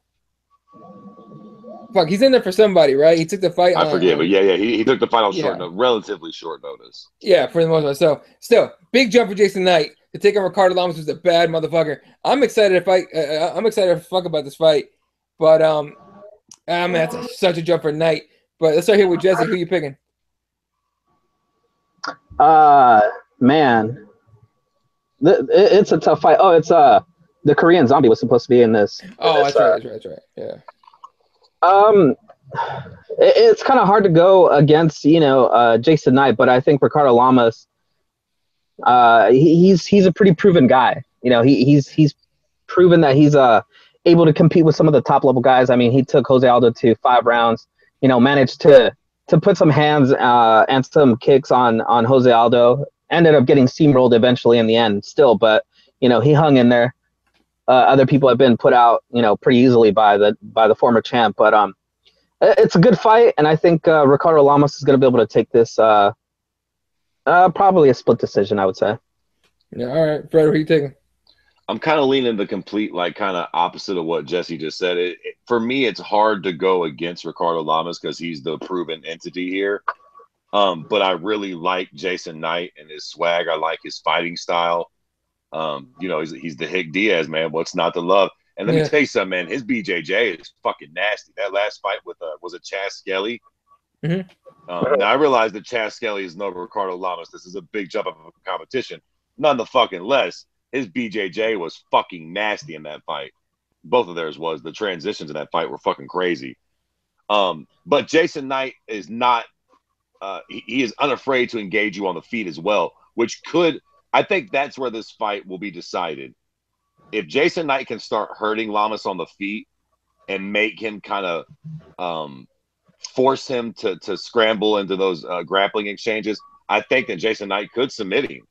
Fuck, he's in there for somebody, right? He took the fight. I forget, but yeah, he took the fight on relatively short notice. Yeah, for the most part. So, still, big jump for Jason Knight to take on Ricardo Lamas, who's a bad motherfucker. I'm excited to fight. I'm excited to fuck about this fight, but man, that's such a jump for Knight. But let's start here with Jesse. Who you picking? Man, it's a tough fight. Oh, it's the Korean Zombie was supposed to be in this. Oh, that's right. Yeah. It's kind of hard to go against, Jason Knight, but I think Ricardo Lamas, he's a pretty proven guy. He's proven that he's able to compete with some of the top level guys. I mean, he took Jose Aldo to 5 rounds. Managed to put some hands and some kicks on Jose Aldo. Ended up getting steamrolled eventually in the end, still, but he hung in there. Other people have been put out, pretty easily by the former champ. But it's a good fight, and I think Ricardo Lamas is going to be able to take this probably a split decision, I would say. Yeah, all right. Fred, who are you taking? I'm kind of leaning the complete, kind of opposite of what Jesse just said. For me, it's hard to go against Ricardo Lamas because he's the proven entity here. But I really like Jason Knight and his swag. I like his fighting style. He's the Hick Diaz, man. What's not to love? And let me tell you something, man. His BJJ is fucking nasty. That last fight with was it Chaz Skelly? Mm-hmm. Now I realize that Chaz Skelly is no Ricardo Lamas. This is a big jump up of competition. None the fucking less. His BJJ was fucking nasty in that fight. Both of theirs was. The transitions in that fight were fucking crazy. But Jason Knight is not. He is unafraid to engage you on the feet as well, which could. I think that's where this fight will be decided. If Jason Knight can start hurting Lamas on the feet, and make him kind of force him to scramble into those grappling exchanges, I think that Jason Knight could submit him.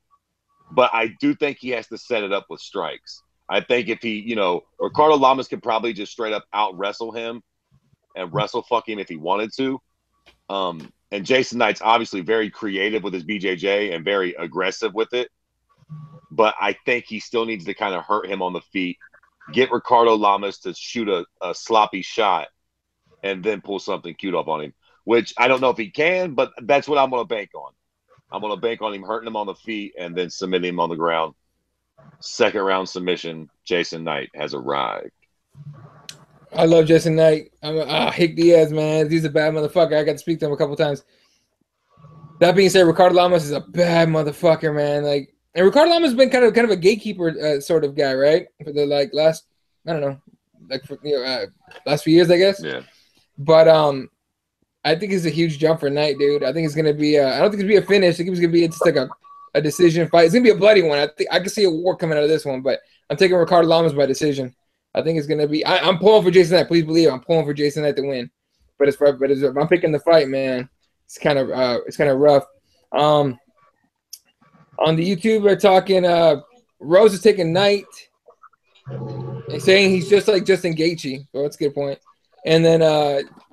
But I do think he has to set it up with strikes. I think if he, Ricardo Lamas could probably just straight up out wrestle him and wrestle fuck him if he wanted to. And Jason Knight's obviously very creative with his BJJ and very aggressive with it. But I think he still needs to kind of hurt him on the feet, get Ricardo Lamas to shoot a sloppy shot, and then pull something cute up on him, which I don't know if he can, but that's what I'm going to bank on. I'm going to bank on him hurting him on the feet and then submitting him on the ground. Second round submission, Jason Knight has arrived. I love Jason Knight. Hick Diaz, man. He's a bad motherfucker. I got to speak to him a couple times. That being said, Ricardo Lamas is a bad motherfucker, man. And Ricardo Lamas has been kind of a gatekeeper sort of guy, right? For the last, I don't know, last few years, I guess. Yeah. But I think it's a huge jump for Knight, dude. I think it's gonna be. I don't think it's gonna be a finish. I think it's gonna be just like a decision fight. It's gonna be a bloody one. I can see a war coming out of this one, but I'm taking Ricardo Lamas by decision. I think it's gonna be. I'm pulling for Jason Knight. Please believe it. I'm pulling for Jason Knight to win. But if I'm picking the fight, man, it's kind of rough. On the YouTube, they're talking. Rose is taking Knight and saying he's just like Justin Gaethje. So that's a good point. And then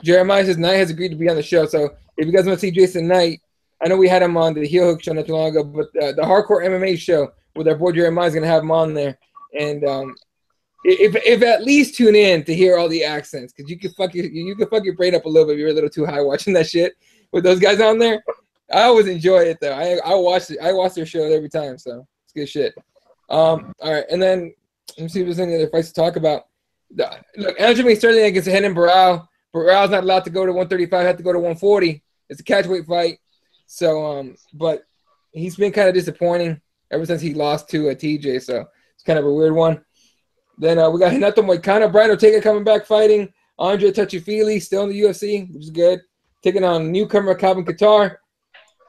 Jeremiah says Knight has agreed to be on the show. So if you guys want to see Jason Knight, I know we had him on the Heel Hook show not too long ago, but the Hardcore MMA show with our boy Jeremiah is going to have him on there. And if at least tune in to hear all the accents, because you can fuck your brain up a little bit if you're a little too high watching that shit with those guys on there. I always enjoy it though. I watch their show every time, so it's good shit. All right, and then let me see if there's any other fights to talk about. Look, Aljamain Sterling against Renan Barao. Barao's not allowed to go to 135; had to go to 140. It's a catchweight fight. So, but he's been kind of disappointing ever since he lost to TJ. So it's kind of a weird one. Then we got Renato Moicano, Brian Ortega coming back fighting. Andre Touchy-Feely still in the UFC, which is good. Taking on newcomer Calvin Qatar.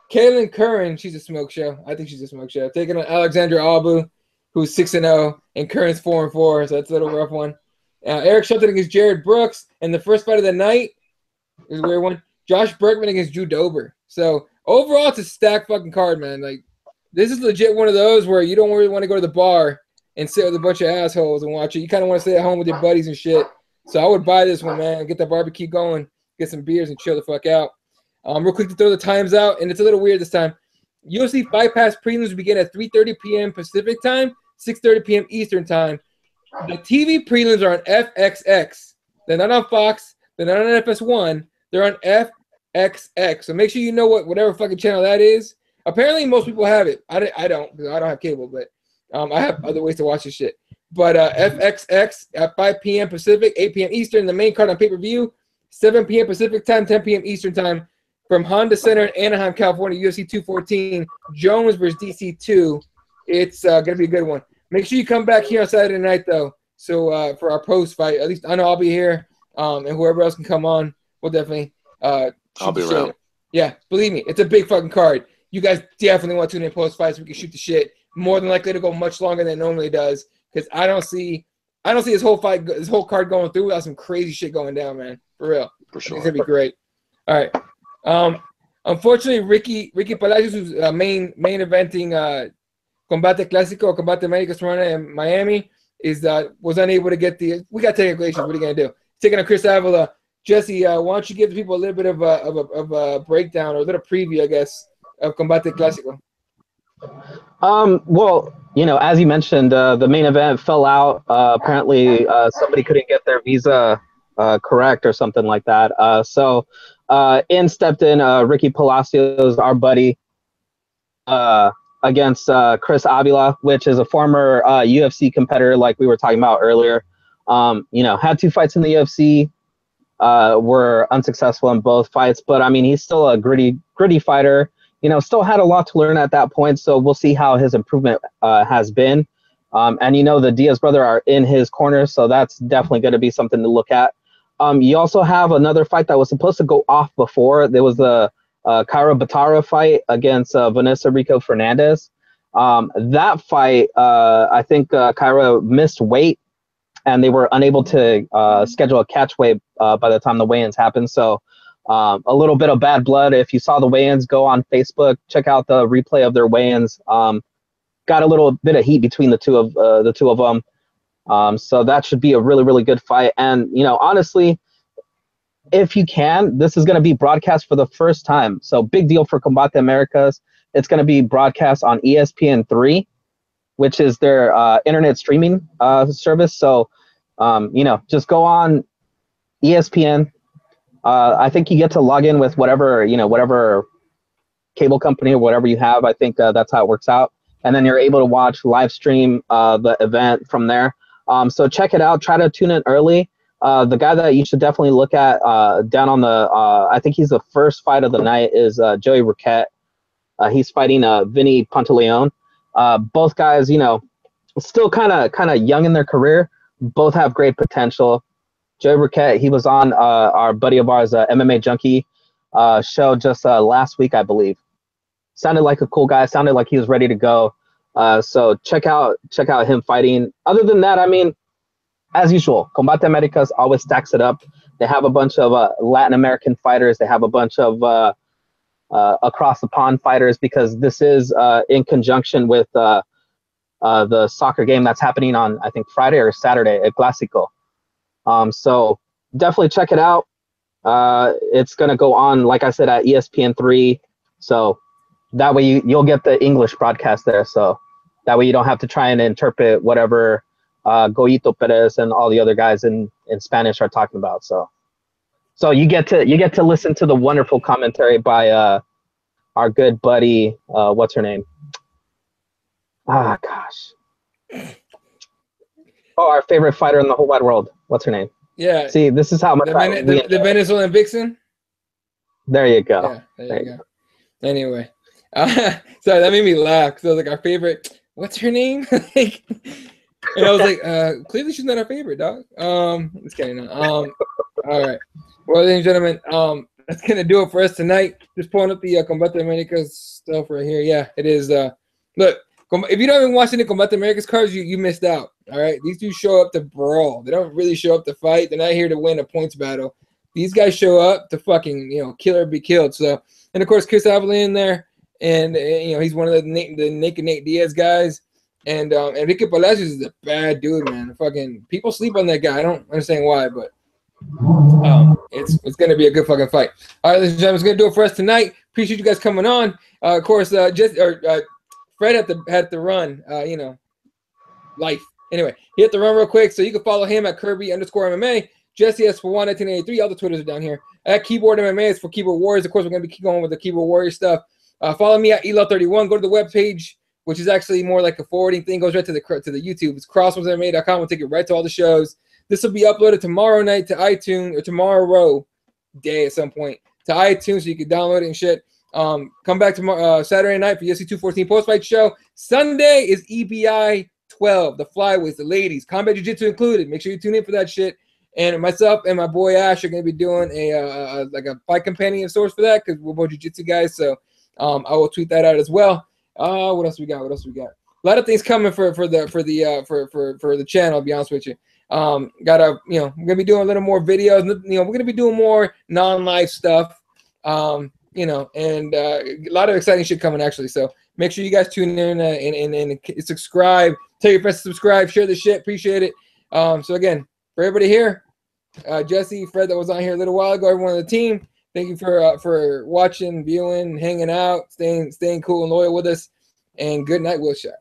Kaylin Curran, she's a smoke show. I think she's a smoke show. Taking on Alexandra Albu, who's 6-0, and Curran's 4-4, so that's a little rough one. Eric Shelton against Jared Brooks, and the first fight of the night is a weird one. Josh Berkman against Drew Dober. So overall, it's a stacked fucking card, man. Like, this is legit one of those where you don't really want to go to the bar and sit with a bunch of assholes and watch it. You kind of want to stay at home with your buddies and shit. So I would buy this one, man. Get the barbecue going, get some beers, and chill the fuck out. Real quick to throw the times out, and it's a little weird this time. UFC Fight Pass prelims begin at 3:30 p.m. Pacific time, 6:30 p.m. Eastern time. The TV prelims are on FXX. They're not on Fox. They're not on FS1. They're on FXX. So make sure you know whatever fucking channel that is. Apparently, most people have it. I don't, because I don't have cable, but I have other ways to watch this shit. But FXX at 5 p.m. Pacific, 8 p.m. Eastern. The main card on pay-per-view, 7 p.m. Pacific time, 10 p.m. Eastern time. From Honda Center in Anaheim, California, UFC 214, Jones versus DC2. It's going to be a good one. Make sure you come back here on Saturday night, though. So for our post fight, at least I know I'll be here, and whoever else can come on, we'll definitely. I'll be around. Yeah, believe me, it's a big fucking card. You guys definitely want to tune in post fight so we can shoot the shit. More than likely to go much longer than it normally does, because I don't see this whole card going through without some crazy shit going down, man. For real. For sure. It's gonna be great. All right. Unfortunately, Ricky Palacios, who's main eventing Combate Clásico, Combate América Semana in Miami, was unable to get the. We got technical issues. What are you gonna do? Taking on Chris Avila. Jesse, why don't you give the people a little bit of a breakdown or a little preview, I guess, of Combate Clásico? Well, as you mentioned, the main event fell out. Apparently, somebody couldn't get their visa correct or something like that. So stepped in Ricky Palacios, our buddy, against Chris Avila, which is a former UFC competitor, like we were talking about earlier. Had 2 fights in the UFC, were unsuccessful in both fights, but I mean, he's still a gritty fighter. Still had a lot to learn at that point, so we'll see how his improvement has been. And the Diaz brother are in his corner, so that's definitely going to be something to look at. You also have another fight that was supposed to go off before. There was the Kyra Batara fight against Vanessa Rico Fernandez. That fight, I think Kyra missed weight and they were unable to schedule a catch weight by the time the weigh-ins happened. So a little bit of bad blood. If you saw the weigh-ins, go on Facebook, check out the replay of their weigh-ins. Got a little bit of heat between the two of them. So that should be a really, really good fight. And, honestly, if you can, this is going to be broadcast for the first time. So big deal for Combate Americas. It's going to be broadcast on ESPN3, which is their internet streaming service. So, just go on ESPN. I think you get to log in with whatever cable company or whatever you have. I think that's how it works out. And then you're able to watch live stream the event from there. So check it out. Try to tune in early. The guy that you should definitely look at down on the, I think he's the first fight of the night, is Joey Roquette. He's fighting Vinny Pantaleon. Both guys, still kind of young in their career. Both have great potential. Joey Roquette, he was on our buddy of ours, MMA Junkie show just last week, I believe. Sounded like a cool guy. Sounded like he was ready to go. So check out him fighting. Other than that, I mean, as usual, Combate Americas always stacks it up. They have a bunch of Latin American fighters. They have a bunch of across the pond fighters, because this is in conjunction with the soccer game that's happening on, I think, Friday or Saturday at Clásico. So definitely check it out. It's going to go on, like I said, at ESPN3. So that way you'll get the English broadcast there. So that way you don't have to try and interpret whatever Goyito Perez and all the other guys in Spanish are talking about. So you get to listen to the wonderful commentary by our good buddy, what's her name? Gosh. Oh, our favorite fighter in the whole wide world. What's her name? Yeah. See, this is how much the Venezuelan Vixen. There you go. Yeah, there you go. Anyway, sorry, that made me laugh because I was like, our favorite. What's her name? And I was like, clearly she's not our favorite, dog. Just kidding. All right. Well, ladies and gentlemen, that's gonna do it for us tonight. Just pulling up the Combate Americas stuff right here. Yeah, it is. Look, if you don't even watch any Combate Americas cards, you missed out. All right, these two show up to brawl. They don't really show up to fight. They're not here to win a points battle. These guys show up to fucking kill or be killed. So, and of course, Chris Avellin in there, and he's one of the Naked Nate Diaz guys. And Enrique Palacios is a bad dude, man. Fucking people sleep on that guy. I don't understand why, but it's gonna be a good fucking fight. All right, ladies and gentlemen, it's gonna do it for us tonight. Appreciate you guys coming on. Of course, Fred had to run. Life. Anyway, he had to run real quick, so you can follow him at Kirby_MMA. Jesse S41 1983. All the Twitters are down here. At Keyboard MMA is for Keyboard Warriors. Of course, we're gonna be going with the Keyboard Warriors stuff. Follow me at Elo31. Go to the webpage, which is actually more like a forwarding thing. Goes right to the YouTube. It's crosswordsmma.com. We'll take it right to all the shows. This will be uploaded tomorrow night to iTunes, or tomorrow day at some point to iTunes, so you can download it and shit. Come back tomorrow Saturday night for UFC 214 post-fight show. Sunday is EBI 12, the flyweights, the ladies, combat jiu-jitsu included. Make sure you tune in for that shit. And myself and my boy Ash are going to be doing a fight companion of sorts for that, because we're both jiu-jitsu guys. So I will tweet that out as well. What else we got? A lot of things coming for the channel, to be honest with you. We're gonna be doing a little more videos. We're gonna be doing more non-live stuff. And a lot of exciting shit coming actually. So make sure you guys tune in and subscribe. Tell your friends to subscribe. Share the shit. Appreciate it. So again, for everybody here, Jesse, Fred, that was on here a little while ago, everyone on the team, thank you for watching, viewing, hanging out, staying cool and loyal with us. And good night, Wilshire.